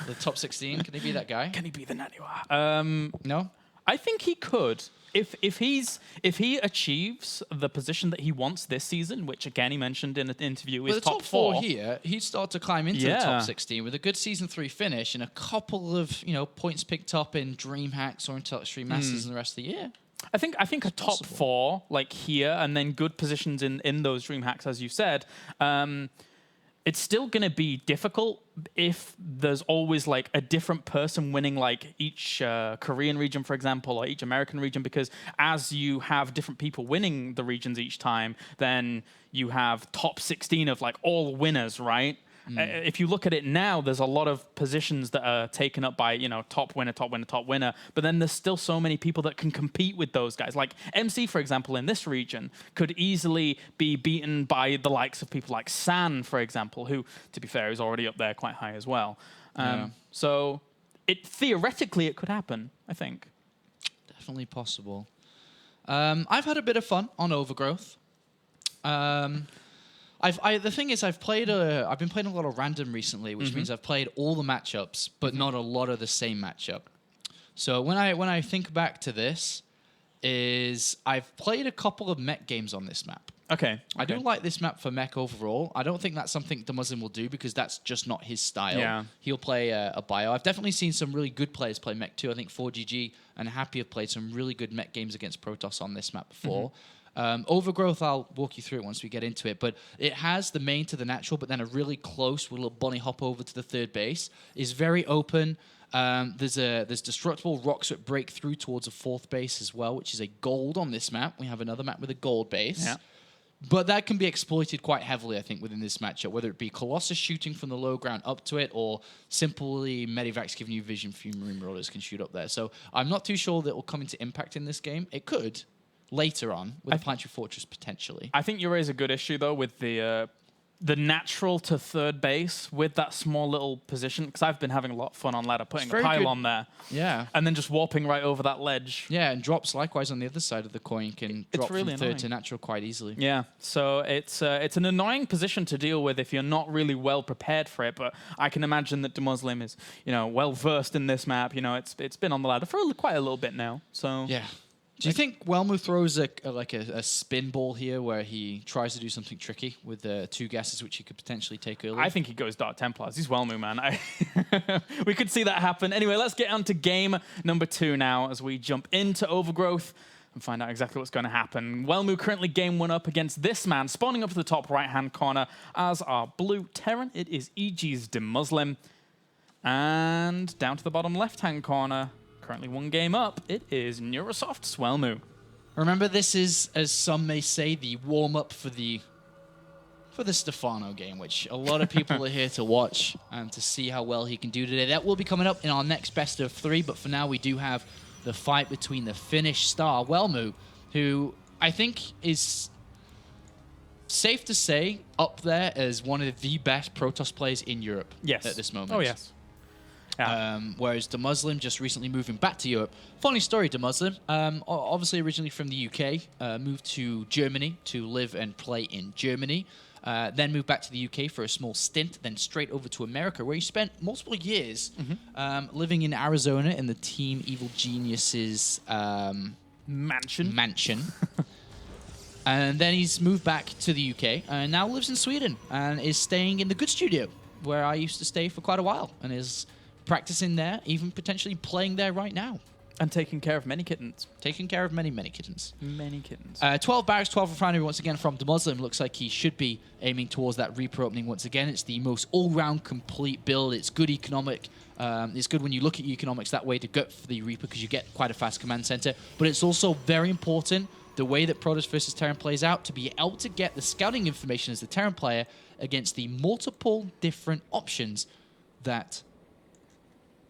The top 16? Can he be that guy? Can he be the Naniwa? No? I think he could. If he achieves the position that he wants this season, which again he mentioned in an interview is the top 4 here, he'd start to climb into the top 16 with a good season 3 finish and a couple of points picked up in DreamHacks or Intel Extreme Masters in the rest of the year. I think a top 4 like here and then good positions in those DreamHacks, as you said. It's still going to be difficult if there's always like a different person winning like each Korean region, for example, or each American region, because as you have different people winning the regions each time, then you have top 16 of like all winners, right? If you look at it now, there's a lot of positions that are taken up by, top winner, top winner, top winner. But then there's still so many people that can compete with those guys. Like MC, for example, in this region, could easily be beaten by the likes of people like San, for example, who, to be fair, is already up there quite high as well. So theoretically, it could happen, I think. Definitely possible. I've had a bit of fun on Overgrowth. The thing is, I've been playing a lot of random recently, which means I've played all the matchups, but not a lot of the same matchup. So when I think back to this, I've played a couple of mech games on this map. Okay. I do like this map for mech overall. I don't think that's something DeMusliM will do because that's just not his style. Yeah. He'll play a bio. I've definitely seen some really good players play mech too. I think 4GG and Happy have played some really good mech games against Protoss on this map before. Overgrowth, I'll walk you through it once we get into it, but it has the main to the natural, but then a really close little bunny hop over to the 3rd base. Is very open. There's destructible rocks that break through towards a 4th base as well, which is a gold on this map. We have another map with a gold base. Yeah. But that can be exploited quite heavily, I think, within this matchup, whether it be Colossus shooting from the low ground up to it, or simply Medivacs giving you vision for Marine Marauders can shoot up there. So I'm not too sure that will come into impact in this game. It could later on with the Planetary Fortress potentially. I think you raise a good issue, though, with the natural to third base with that small little position, because I've been having a lot of fun on ladder, putting a pylon there. Yeah. And then just warping right over that ledge. Yeah, and drops likewise on the other side of the coin can drop really from third annoying. to natural quite easily. Yeah, so it's an annoying position to deal with if you're not really well prepared for it. But I can imagine that DeMusliM is, well versed in this map. It's been on the ladder for quite a little bit now. So yeah. Do you think Welmu throws a spin ball here where he tries to do something tricky with the 2 gases which he could potentially take early? I think he goes Dark Templars. He's Welmu, man. We could see that happen. Anyway, let's get on to game number 2 now as we jump into Overgrowth and find out exactly what's going to happen. Welmu currently game 1 up against this man, spawning up to the top right-hand corner as our blue Terran. It is EG's DeMusliM. And down to the bottom left-hand corner, currently 1 game up, it is Neurosoft's Welmu. Remember, this is, as some may say, the warm-up for the Stefano game, which a lot of people are here to watch and to see how well he can do today. That will be coming up in our next best of 3, but for now we do have the fight between the Finnish star, Welmu, who I think is safe to say up there as one of the best Protoss players in Europe at this moment. Oh, yes. Yeah. Whereas DeMusliM just recently moving back to Europe. Funny story, DeMusliM. Obviously originally from the UK, moved to Germany to live and play in Germany. Then moved back to the UK for a small stint, then straight over to America, where he spent multiple years living in Arizona in the Team Evil Geniuses mansion. And then he's moved back to the UK and now lives in Sweden and is staying in the Good Studio, where I used to stay for quite a while, and is practicing there, even potentially playing there right now. And taking care of many kittens. Taking care of many, many kittens. Many kittens. 12 barracks, 12 refinery once again from DeMusliM. Looks like he should be aiming towards that Reaper opening once again. It's the most all-round complete build. It's good economic. It's good when you look at economics that way to go for the Reaper because you get quite a fast command center. But it's also very important, the way that Protoss versus Terran plays out, to be able to get the scouting information as the Terran player against the multiple different options that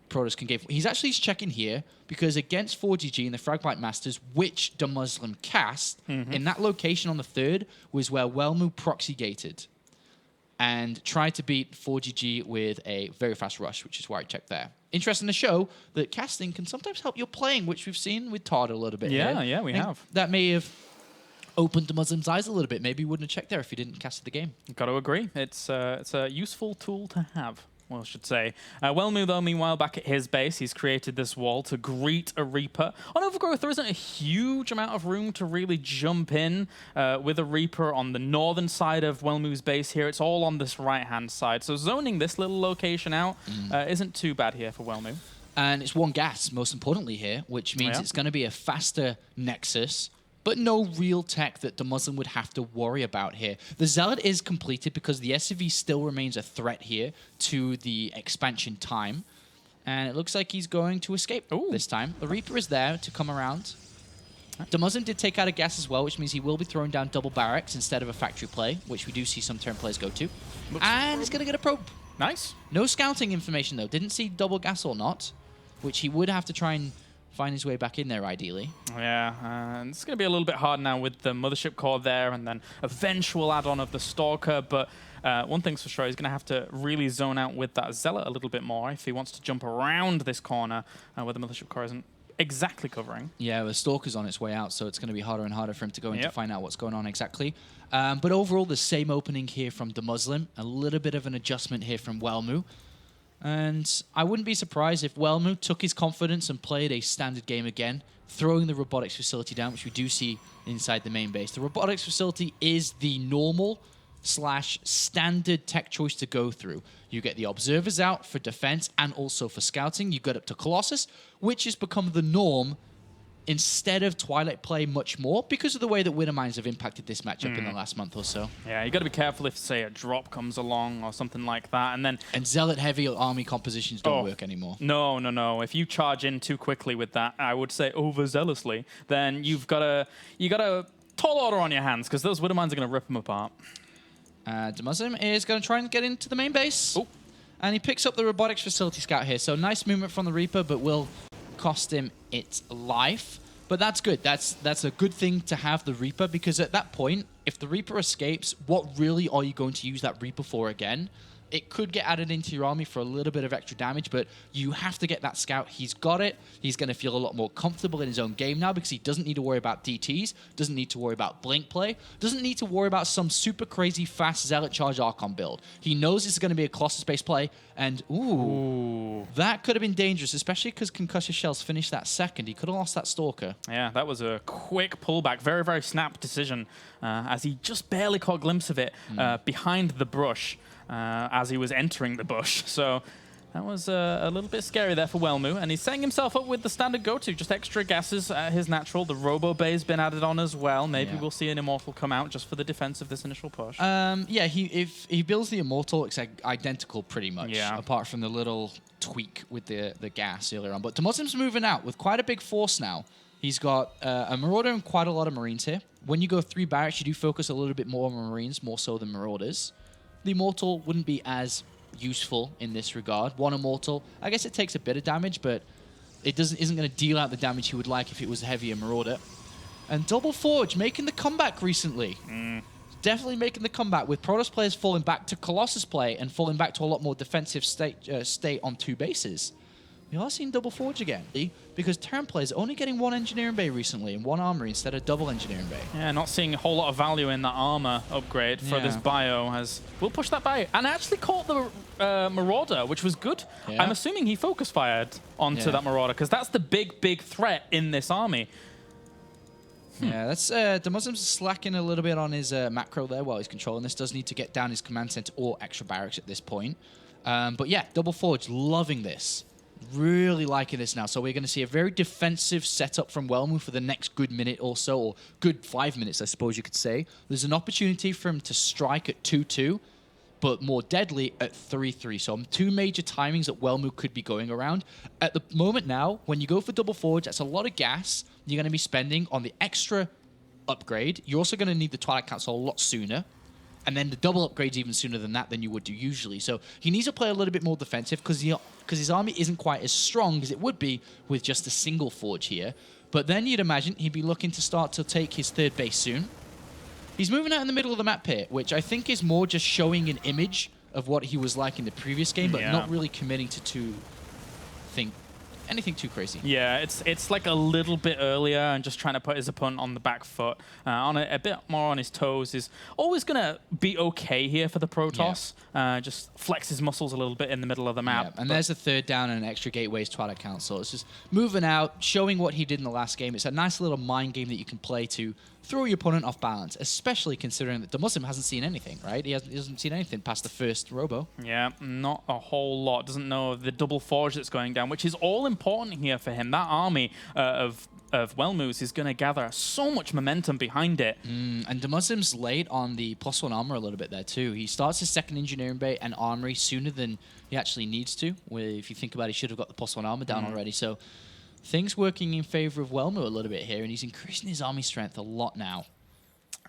Protoss can give. He's actually checking here because against 4GG and the Fragmite Masters, which DeMusliM cast, in that location on the 3rd was where Welmu proxy gated and tried to beat 4GG with a very fast rush, which is why I checked there. Interesting to show that casting can sometimes help your playing, which we've seen with Todd a little bit here. Yeah, we have. That may have opened DeMuslim's eyes a little bit. Maybe he wouldn't have checked there if he didn't cast the game. Got to agree. It's a useful tool to have. Well, I should say. Welmu, though, meanwhile, back at his base, he's created this wall to greet a Reaper. On Overgrowth, there isn't a huge amount of room to really jump in with a Reaper on the northern side of Welmu's base here. It's all on this right-hand side. So zoning this little location out isn't too bad here for Welmu. And it's 1 gas, most importantly here, which means it's going to be a faster Nexus, but no real tech that DeMusliM would have to worry about here. The Zealot is completed because the SCV still remains a threat here to the expansion time. And it looks like he's going to escape this time. The Reaper is there to come around. DeMusliM did take out a gas as well, which means he will be throwing down double barracks instead of a factory play, which we do see some Terran players go to. And he's going to get a probe. Nice. No scouting information, though. Didn't see double gas or not, which he would have to try and find his way back in there, ideally. Yeah, and it's going to be a little bit hard now with the Mothership Core there and then eventual add-on of the Stalker, but one thing's for sure, he's going to have to really zone out with that Zealot a little bit more if he wants to jump around this corner where the Mothership Core isn't exactly covering. Yeah, the Stalker's on its way out, so it's going to be harder and harder for him to go in to find out what's going on exactly. But overall, the same opening here from DeMusliM, a little bit of an adjustment here from Welmu. And I wouldn't be surprised if Welmu took his confidence and played a standard game again, throwing the robotics facility down, which we do see inside the main base. The robotics facility is the normal / standard tech choice to go through. You get the observers out for defense and also for scouting. You get up to Colossus, which has become the norm instead of Twilight play much more because of the way that Winter Mines have impacted this matchup in the last month or so. Yeah, you got to be careful if, say, a drop comes along or something like that, and Zealot-heavy army compositions don't work anymore. No. If you charge in too quickly with that, I would say overzealously, then you got to tall order on your hands, because those Widow Mines are going to rip them apart. DeMusliM is going to try and get into the main base. Oh. And he picks up the Robotics Facility Scout here. So nice movement from the Reaper, but will cost him its life. But that's good. That's a good thing to have the Reaper, because at that point, if the Reaper escapes, what really are you going to use that Reaper for again? It could get added into your army for a little bit of extra damage, but you have to get that Scout. He's got it. He's going to feel a lot more comfortable in his own game now, because he doesn't need to worry about DTs, doesn't need to worry about blink play, doesn't need to worry about some super crazy fast Zealot Charge Archon build. He knows this is going to be a Colossus-based play, and ooh, that could have been dangerous, especially because Concussive Shells finished that second. He could have lost that Stalker. Yeah, that was a quick pullback. Very, very snap decision, as he just barely caught a glimpse of it behind the brush. As he was entering the bush. So that was a little bit scary there for Welmu. And he's setting himself up with the standard go-to, just extra gases at his natural. The Robo Bay's been added on as well. Maybe we'll see an Immortal come out just for the defense of this initial push. Yeah, if he builds the Immortal, it's identical pretty much, apart from the little tweak with the gas earlier on. But DeMusliM's moving out with quite a big force now. He's got a Marauder and quite a lot of Marines here. When you go 3 barracks, you do focus a little bit more on Marines, more so than Marauders. The Immortal wouldn't be as useful in this regard. 1 Immortal, I guess it takes a bit of damage, but it isn't going to deal out the damage he would like if it was a heavier Marauder. And Double Forge making the comeback recently. Definitely making the comeback, with Protoss players falling back to Colossus play and falling back to a lot more defensive state on 2 bases. We are seeing Double Forge again, because Terran players are only getting 1 Engineering Bay recently and 1 Armory instead of double Engineering Bay. Yeah, not seeing a whole lot of value in that armor upgrade for this bio, as we'll push that by. And actually caught the Marauder, which was good. Yeah. I'm assuming he focus fired onto that Marauder, because that's the big threat in this army. Yeah, that's DeMusliM's slacking a little bit on his macro there while he's controlling this. Does need to get down his command center or extra barracks at this point. But yeah, Double Forge loving this. Really liking this now. So we're going to see a very defensive setup from Welmu for the next good minute or so, or good 5 minutes, I suppose you could say. There's an opportunity for him to strike at 2-2, but more deadly at 3-3. So 2 major timings that Welmu could be going around. At the moment now, when you go for Double Forge, that's a lot of gas you're going to be spending on the extra upgrade. You're also going to need the Twilight Council a lot sooner. And then the double upgrades even sooner than that than you would do usually. So he needs to play a little bit more defensive, because his army isn't quite as strong as it would be with just a single forge here. But then you'd imagine he'd be looking to start to take his 3rd base soon. He's moving out in the middle of the map here, which I think is more just showing an image of what he was like in the previous game, but not really committing to anything too crazy. Yeah, it's like a little bit earlier and just trying to put his opponent on the back foot, on a bit more on his toes. Is always going to be okay here for the Protoss. Just flex his muscles a little bit in the middle of the map. And there's a 3rd down and an extra Gateways Twilight Council. It's just moving out, showing what he did in the last game. It's a nice little mind game that you can play to throw your opponent off balance, especially considering that DeMusliM hasn't seen anything, right? He hasn't seen anything past the first Robo. Yeah, not a whole lot. Doesn't know the Double Forge that's going down, which is all important here for him. That army of Welmu's is going to gather so much momentum behind it. And DeMusliM's late on the +1 armor a little bit there too. He starts his 2nd Engineering Bay and Armory sooner than he actually needs to. If you think about it, he should have got the +1 armor down already. So things working in favor of Welmu a little bit here, and he's increasing his army strength a lot now.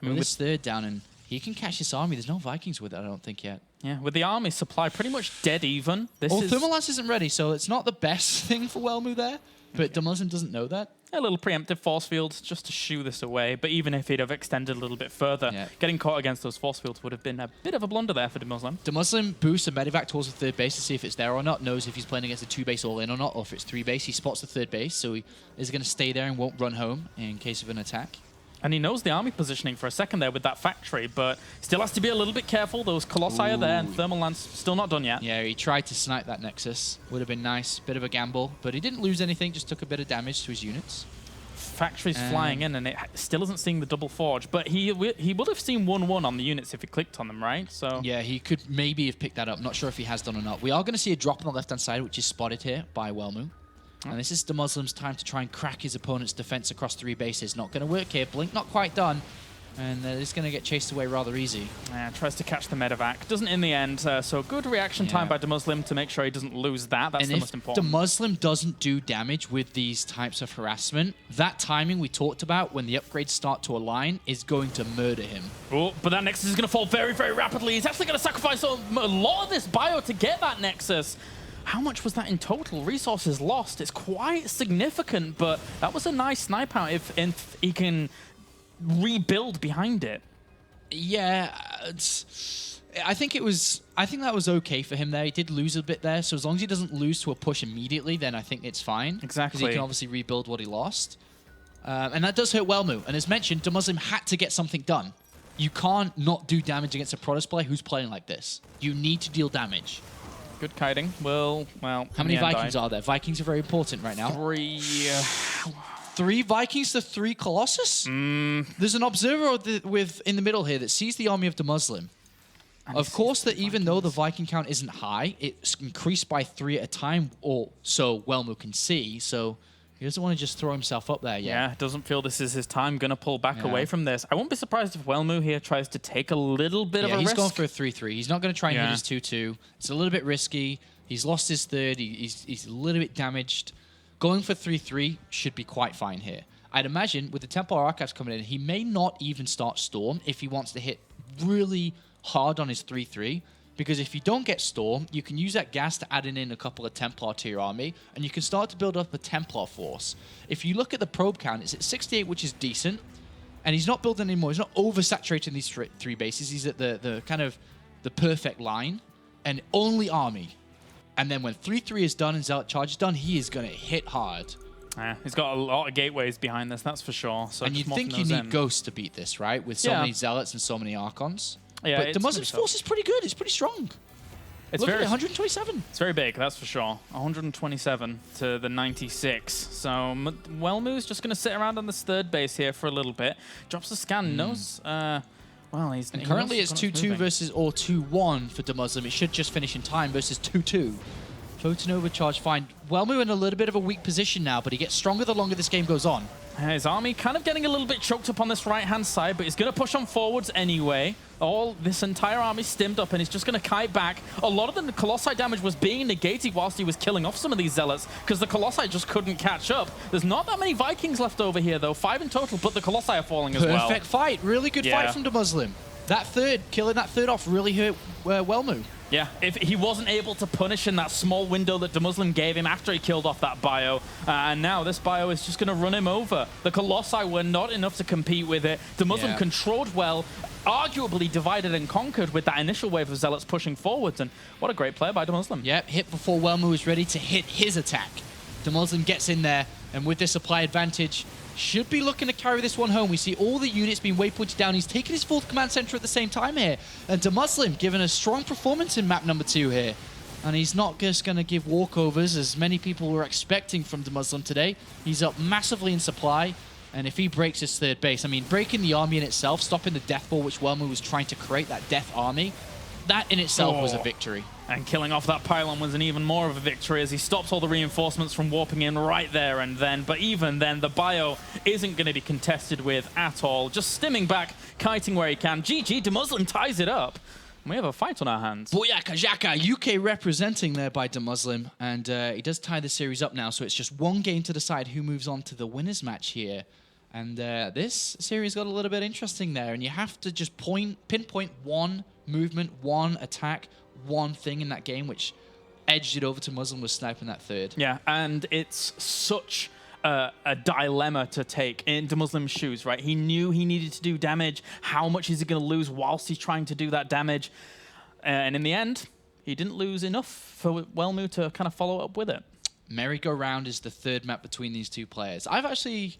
I mean, with this 3rd down, and he can catch this army. There's no Vikings with it, I don't think, yet. Yeah, with the army supply pretty much dead even. Thermal Lance isn't ready, so it's not the best thing for Welmu there, but DeMusliM doesn't know that. A little preemptive force field just to shoo this away, but even if he'd have extended a little bit further, getting caught against those force fields would have been a bit of a blunder there for DeMusliM. DeMusliM boosts a medevac towards the 3rd base to see if it's there or not, knows if he's playing against a 2-base all-in or not, or if it's 3-base. He spots the 3rd base, so he is going to stay there and won't run home in case of an attack. And he knows the army positioning for a second there with that factory, but still has to be a little bit careful. Those Colossi are there, and Thermal Lance still not done yet. Yeah, he tried to snipe that Nexus. Would have been nice. Bit of a gamble, but he didn't lose anything, just took a bit of damage to his units. Factory's flying in, and it still isn't seeing the Double Forge, but he would have seen 1-1 on the units if he clicked on them, right? So yeah, he could maybe have picked that up. Not sure if he has done or not. We are going to see a drop on the left-hand side, which is spotted here by Welmu. And this is DeMusliM's time to try and crack his opponent's defense across 3 bases. Not going to work here. Blink not quite done. And it's going to get chased away rather easy. Yeah, tries to catch the medevac. Doesn't in the end. So good reaction time by DeMusliM to make sure he doesn't lose that. That's the most important. And if DeMusliM doesn't do damage with these types of harassment, that timing we talked about when the upgrades start to align is going to murder him. Oh, but that Nexus is going to fall very, very rapidly. He's actually going to sacrifice a lot of this bio to get that Nexus. How much was that in total? Resources lost. It's quite significant, but that was a nice snipe out if he can rebuild behind it. Yeah, I think that was okay for him there. He did lose a bit there, so as long as he doesn't lose to a push immediately, then I think it's fine. Exactly. Because he can obviously rebuild what he lost. And that does hurt Welmu. And as mentioned, DeMusliM had to get something done. You can't not do damage against a Protoss player who's playing like this. You need to deal damage. Good kiting. Well, how many Vikings are there? Vikings are very important right now. 3. 3 Vikings to 3 Colossus? There's an observer in the middle here that sees the army of DeMusliM. Of course, that even though the Viking count isn't high, it's increased by 3 at a time, or so Welmu can see. So he doesn't want to just throw himself up there yet. Yeah, doesn't feel this is his time. Gonna pull back away from this. I won't be surprised if Welmu here tries to take a little bit of a risk. He's going for a 3-3. He's not going to try and hit his 2-2. It's a little bit risky. He's lost his third. He's a little bit damaged. Going for 3-3 should be quite fine here. I'd imagine with the Templar Archives coming in, he may not even start Storm if he wants to hit really hard on his 3-3. Because if you don't get Storm, you can use that gas to add in a couple of Templar to your army, and you can start to build up a Templar force. If you look at the probe count, it's at 68, which is decent. And he's not building anymore. He's not oversaturating these 3 bases. He's at the kind of the perfect line. And only army. And then when 3-3 is done and Zealot Charge is done, he is going to hit hard. He's got a lot of gateways behind this, that's for sure. So and you'd think you need Ghosts to beat this, right? With so many Zealots and so many Archons. Yeah, but DeMuslim's force is pretty good. It's pretty strong. It's Look at it, 127. It's very big, that's for sure. 127 to the 96. So Welmu's just going to sit around on this third base here for a little bit. Drops the scan, knows... well, he's... And currently it's 2-2 versus or 2-1 for DeMusliM. It should just finish in time versus 2-2. Photon overcharge, fine. Welmu in a little bit of a weak position now, but he gets stronger the longer this game goes on. His army kind of getting a little bit choked up on this right-hand side, but he's going to push on forwards anyway. This entire army stimmed up, and he's just going to kite back. A lot of the Colossi damage was being negated whilst he was killing off some of these Zealots, because the Colossi just couldn't catch up. There's not that many Vikings left over here, though. 5 in total, but the Colossi are falling as well. Perfect fight. Really good fight from DeMusliM. Killing that third off really hurt Welmu. Yeah, if he wasn't able to punish in that small window that DeMusliM gave him after he killed off that bio, and now this bio is just going to run him over. The Colossi were not enough to compete with it. DeMusliM controlled well, arguably divided and conquered with that initial wave of Zealots pushing forwards, and what a great play by DeMusliM. Yep, hit before Welmu was ready to hit his attack. DeMusliM gets in there, and with this supply advantage, should be looking to carry this one home. We see all the units being waypointed down. He's taking his fourth command center at the same time here. And DeMusliM giving a strong performance in map number 2 here. And he's not just going to give walkovers, as many people were expecting from DeMusliM today. He's up massively in supply. And if he breaks his third base, I mean, breaking the army in itself, stopping the death ball, which Welmu was trying to create, that death army, that in itself was a victory. And killing off that pylon was an even more of a victory as he stops all the reinforcements from warping in right there and then. But even then, the bio isn't going to be contested with at all. Just stimming back, kiting where he can. GG, DeMusliM ties it up. We have a fight on our hands. Booyaka Jaka, UK representing there by DeMusliM. And he does tie the series up now, so it's just one game to decide who moves on to the winner's match here. And this series got a little bit interesting there. And you have to just pinpoint one movement, one attack, one thing in that game, which edged it over to DeMusliM was sniping that third. Yeah, and it's such a dilemma to take in DeMuslim's shoes, right? He knew he needed to do damage. How much is he going to lose whilst he's trying to do that damage? And in the end, he didn't lose enough for Welmu to kind of follow up with it. Merry-Go-Round is the third map between these two players. I've actually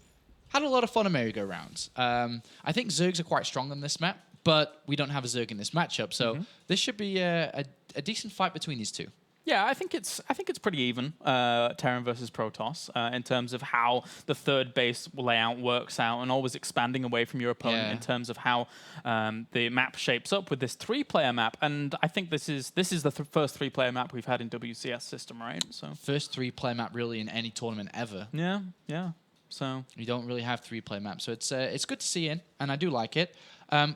had a lot of fun on Merry-Go-Rounds. I think Zergs are quite strong on this map, but we don't have a Zerg in this matchup, so this should be a decent fight between these two. Yeah, I think it's pretty even, Terran versus Protoss, in terms of how the third base layout works out, and always expanding away from your opponent in terms of how the map shapes up with this 3-player map. And I think this is the first 3-player map we've had in WCS system, right? So first 3-player map really in any tournament ever. Yeah, yeah. So you don't really have 3-player maps. So it's good to see in, and I do like it.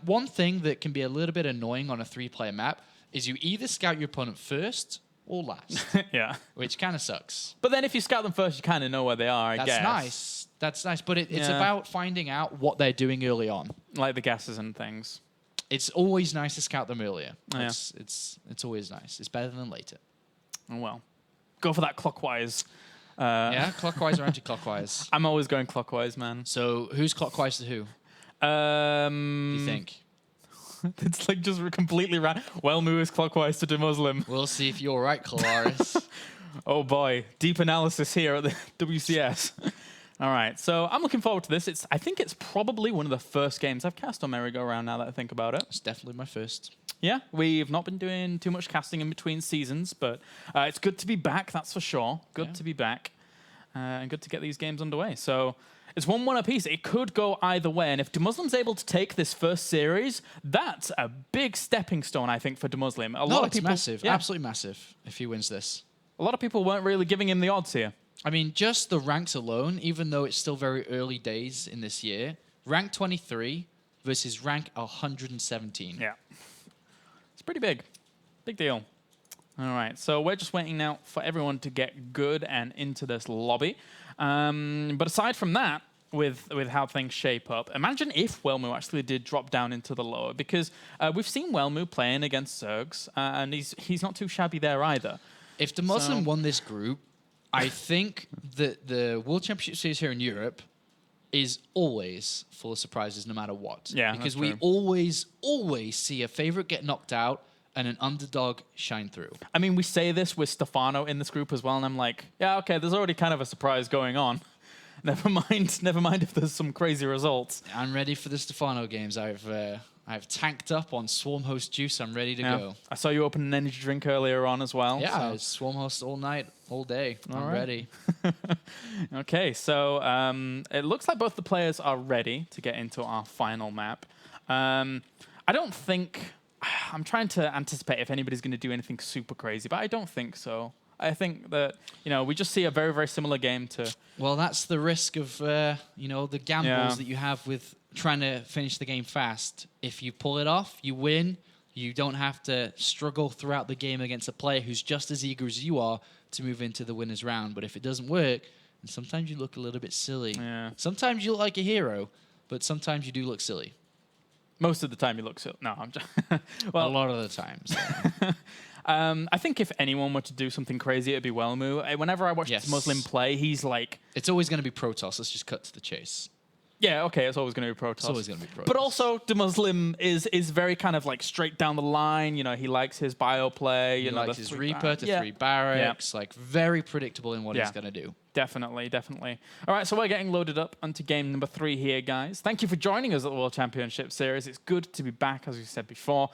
One thing that can be a little bit annoying on a 3-player map is you either scout your opponent first or last, yeah. which kind of sucks. But then if you scout them first, you kind of know where they are, I guess. That's nice. That's nice. But it's Yeah. about finding out what they're doing early on. Like the gases and things. It's always nice to scout them earlier. Yeah. It's always nice. It's better than later. Oh, well. Go for that clockwise. Yeah, clockwise or anti-clockwise? I'm always going clockwise, man. So who's clockwise to who, do you think? It's like just completely Welmu is clockwise to DeMusliM. We'll see if you're right, Colaris. Oh boy, deep analysis here at the WCS. All right, so I'm looking forward to this. I think it's probably one of the first games I've cast on merry-go-round now that I think about it. It's definitely my first. Yeah, we've not been doing too much casting in between seasons, but it's good to be back, that's for sure. Good to be back, and good to get these games underway. So it's 1-1 apiece. It could go either way, and if DeMuslim's able to take this first series, that's a big stepping stone, I think, for DeMuslim. A lot of people, massive, absolutely massive if he wins this. A lot of people weren't really giving him the odds here. I mean, just the ranks alone, even though it's still very early days in this year, rank 23 versus rank 117. Yeah. It's pretty big. Big deal. All right, so we're just waiting now for everyone to get good and into this lobby. But aside from that, with how things shape up, imagine if Welmu actually did drop down into the lower, because we've seen Welmu playing against Zergs, and he's not too shabby there either. If DeMusliM won this group, I think that the World Championship Series here in Europe is always full of surprises no matter what. Yeah, because we always see a favorite get knocked out and an underdog shine through. I mean, we say this with Stefano in this group as well, and I'm like, yeah, okay, there's already kind of a surprise going on. Never mind if there's some crazy results. I'm ready for the Stefano games. I've tanked up on Swarm Host juice. I'm ready to go. I saw you open an energy drink earlier on as well. Yeah, it's Swarm Host all night, all day. I'm ready. Okay, so it looks like both the players are ready to get into our final map. I don't think... I'm trying to anticipate if anybody's going to do anything super crazy, but I don't think so. I think that, we just see a very, very similar game to... Well, that's the risk of, the gambles that you have with trying to finish the game fast. If you pull it off, you win. You don't have to struggle throughout the game against a player who's just as eager as you are to move into the winner's round. But if it doesn't work, then sometimes you look a little bit silly. Yeah. Sometimes you look like a hero, but sometimes you do look silly. Most of the time you look silly. No, I'm just... Well, a lot of the times. I think if anyone were to do something crazy, it'd be Welmu. Whenever I watch DeMusliM play, he's like... It's always going to be Protoss. Let's just cut to the chase. Yeah, okay, it's always going to be Protoss. It's always going to be Protoss. But also, DeMusliM is very kind of like straight down the line. He likes his bio play. He likes his Reaper to 3 barracks. Like, very predictable in what he's going to do. Definitely, definitely. All right, so we're getting loaded up onto game number 3 here, guys. Thank you for joining us at the World Championship Series. It's good to be back, as we said before,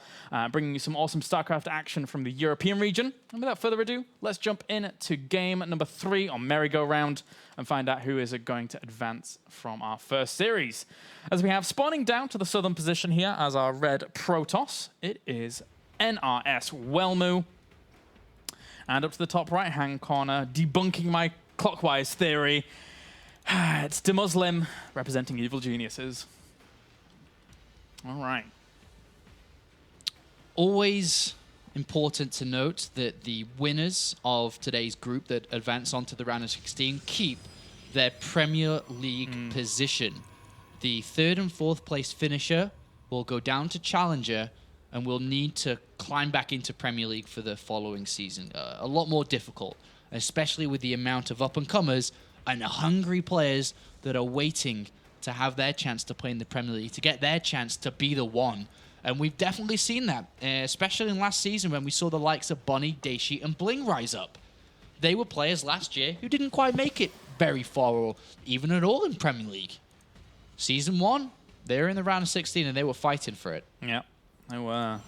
bringing you some awesome StarCraft action from the European region. And without further ado, let's jump in to game number 3 on merry-go-round and find out who is going to advance from our first series. As we have spawning down to the southern position here as our red Protoss, it is NRS Welmu. And up to the top right-hand corner, debunking my clockwise theory, it's DeMusliM representing evil geniuses. All right. Always important to note that the winners of today's group that advance onto the round of 16 keep their Premier League position. The 3rd and 4th place finisher will go down to Challenger and will need to climb back into Premier League for the following season. A lot more difficult, especially with the amount of up-and-comers and hungry players that are waiting to have their chance to play in the Premier League, to get their chance to be the one. And we've definitely seen that, especially in last season when we saw the likes of Bonnie, Daisy, and Bling rise up. They were players last year who didn't quite make it very far or even at all in Premier League. Season 1, they were in the round of 16 and they were fighting for it. Yeah, they were.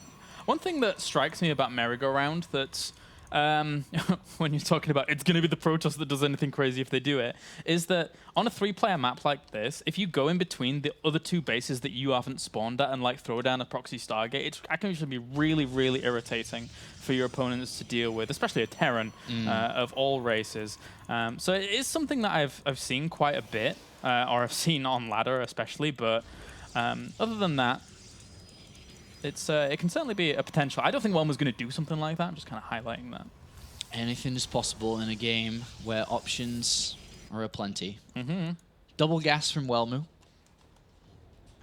One thing that strikes me about merry-go-round that's when you're talking about it's going to be the Protoss that does anything crazy if they do it, is that on a 3-player map like this, if you go in between the other 2 bases that you haven't spawned at and like throw down a proxy Stargate, it can usually be really, really irritating for your opponents to deal with, especially a Terran of all races. So it is something that I've seen quite a bit. or have seen on ladder especially. But other than that, it can certainly be a potential. I don't think Welmu's going to do something like that. I'm just kind of highlighting that. Anything is possible in a game where options are aplenty. Double gas from Welmu,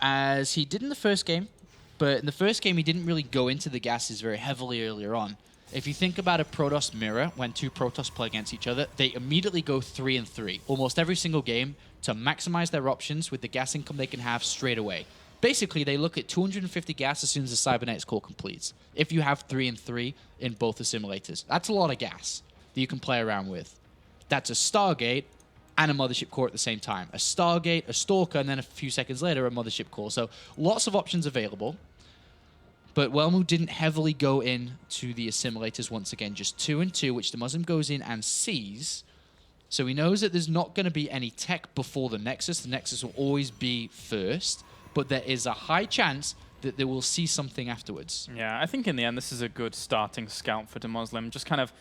as he did in the first game. But in the first game, he didn't really go into the gases very heavily earlier on. If you think about a Protoss mirror, when two Protoss play against each other, they immediately go 3 and 3, almost every single game, to maximize their options with the gas income they can have straight away. Basically, they look at 250 gas as soon as the Cybernetics core completes. If you have 3 and 3 in both the simulators, that's a lot of gas that you can play around with. That's a Stargate and a Mothership core at the same time. A Stargate, a Stalker, and then a few seconds later, a Mothership core. So lots of options available. But Welmu didn't heavily go in to the assimilators once again, just 2 and 2, which DeMusliM goes in and sees. So he knows that there's not going to be any tech before the Nexus. The Nexus will always be first, but there is a high chance that they will see something afterwards. Yeah, I think in the end, this is a good starting scout for DeMusliM. Just kind of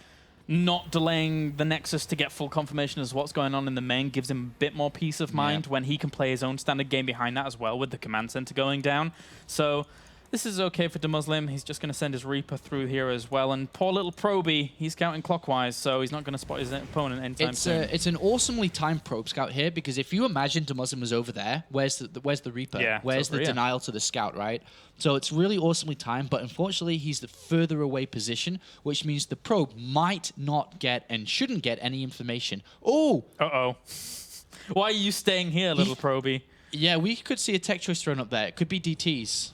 not delaying the Nexus to get full confirmation as what's going on in the main gives him a bit more peace of mind when he can play his own standard game behind that as well with the command center going down. So this is okay for DeMusliM. He's just going to send his Reaper through here as well. And poor little Proby, he's scouting clockwise, so he's not going to spot his opponent anytime soon. It's an awesomely timed probe scout here, because if you imagine DeMusliM was over there, where's the Reaper? Yeah, where's the denial to the scout, right? So it's really awesomely timed, but unfortunately he's the further away position, which means the probe might not get and shouldn't get any information. Oh! Uh-oh. Why are you staying here, little Proby? Yeah, we could see a tech choice thrown up there. It could be DTs.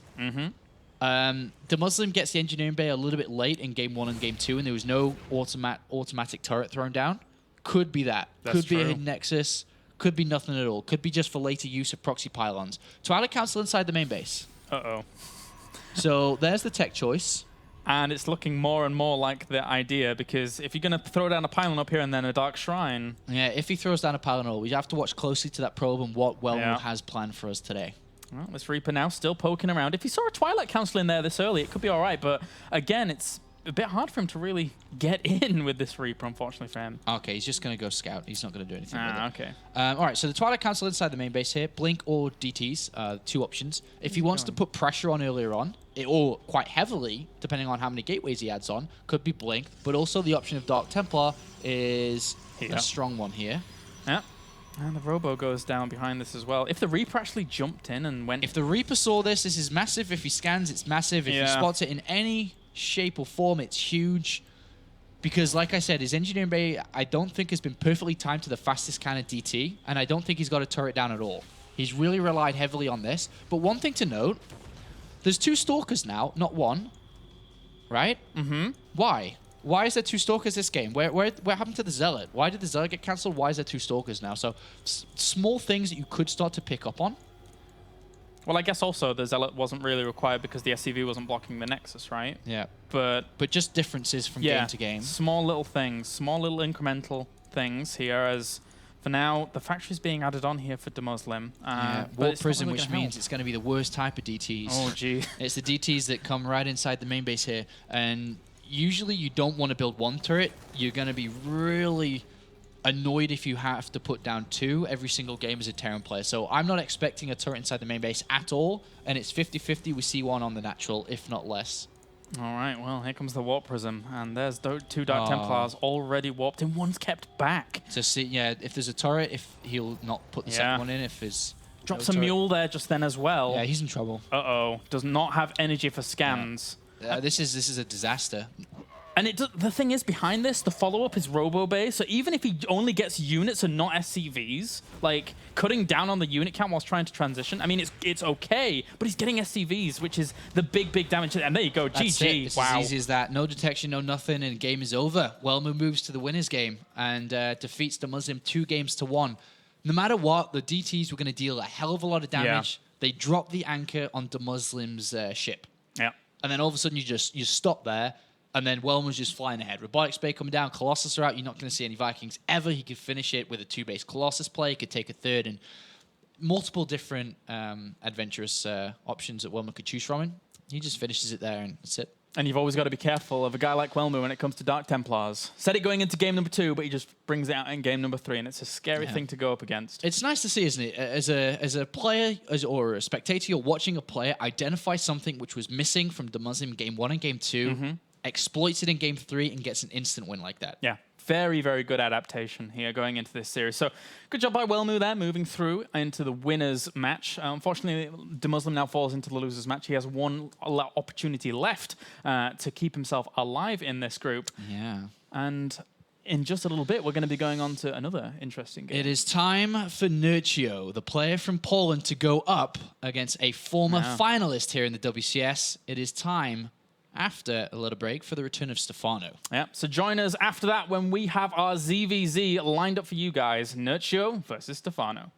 DeMusliM gets the engineering bay a little bit late in game 1 and game 2, and there was no automatic turret thrown down. Could be that. That's could be true. a hidden Nexus. Could be nothing at all. Could be just for later use of proxy pylons. Twilight Council inside the main base. Uh-oh. So there's the tech choice. And it's looking more and more like the idea, because if you're going to throw down a pylon up here and then a Dark Shrine... Yeah, if he throws down a pylon, we have to watch closely to that probe and what Welmu has planned for us today. Well, this Reaper now still poking around. If he saw a Twilight Council in there this early, it could be all right. But again, it's a bit hard for him to really get in with this Reaper, unfortunately for him. Okay, he's just going to go scout. He's not going to do anything with it. Okay. All right, so the Twilight Council inside the main base here. Blink or DTs, 2 options. If he wants to put pressure on earlier on, or quite heavily, depending on how many gateways he adds on, could be Blink. But also the option of Dark Templar is a strong one here. Yeah. And the Robo goes down behind this as well. If the Reaper actually jumped in and went... If the Reaper saw this is massive. If he scans, it's massive. If he spots it in any shape or form, it's huge. Because, like I said, his engineering bay, I don't think has been perfectly timed to the fastest kind of DT, and I don't think he's got a turret down at all. He's really relied heavily on this. But one thing to note, there's 2 Stalkers now, not 1. Right? Why? Why is there 2 Stalkers this game? Where happened to the Zealot? Why did the Zealot get cancelled? Why is there 2 Stalkers now? So, small things that you could start to pick up on. Well, I guess also the Zealot wasn't really required because the SCV wasn't blocking the Nexus, right? Yeah. But just differences from game to game. Small little things, small little incremental things here. As for now, the factory's being added on here for DeMusliM. Warp Prism, which means it's going to be the worst type of DTs. Oh, gee. It's the DTs that come right inside the main base here. And usually you don't want to build 1 turret. You're going to be really annoyed if you have to put down 2 every single game as a Terran player. So I'm not expecting a turret inside the main base at all. And it's 50-50 with C1 on the natural, if not less. All right, well, here comes the Warp Prism. And there's 2 Dark Templars already warped, and one's kept back. So see, if there's a turret, if he'll not put the second one in, if there's... Drops a mule there just then as well. Yeah, he's in trouble. Uh-oh. Does not have energy for scans. This is a disaster. And the thing is, behind this, the follow-up is Robo Bay. So even if he only gets units and not SCVs, like cutting down on the unit count whilst trying to transition, I mean, it's okay, but he's getting SCVs, which is the big damage. And there you go, That's GG. It's wow. as easy as that. No detection, no nothing, and game is over. Welmu moves to the winner's game and defeats DeMusliM 2-1. No matter what, the DTs were going to deal a hell of a lot of damage. They dropped the anchor on DeMuslim's ship. Yeah. And then all of a sudden you stop there. And then Welmu's just flying ahead. Robotics Bay coming down. Colossus are out. You're not going to see any Vikings ever. He could finish it with a 2-base Colossus play. He could take a 3rd. And multiple different adventurous options that Welmu could choose from. And he just finishes it there, and that's it. And you've always got to be careful of a guy like Welmu when it comes to Dark Templars. Said it going into game number 2, but he just brings it out in game number 3, and it's a scary thing to go up against. It's nice to see, isn't it? As a player or a spectator, you're watching a player identify something which was missing from DeMusliM game 1 and game 2, exploits it in game 3, and gets an instant win like that. Yeah. Very, very good adaptation here going into this series. So good job by Welmu there, moving through into the winners match. Unfortunately, DeMusliM now falls into the losers match. He has one opportunity left to keep himself alive in this group. Yeah. And in just a little bit, we're going to be going on to another interesting game. It is time for Nurcio, the player from Poland, to go up against a former finalist here in the WCS. It is time, after a little break, for the return of Stefano. Yeah, so join us after that when we have our ZVZ lined up for you guys. Nurcio versus Stefano.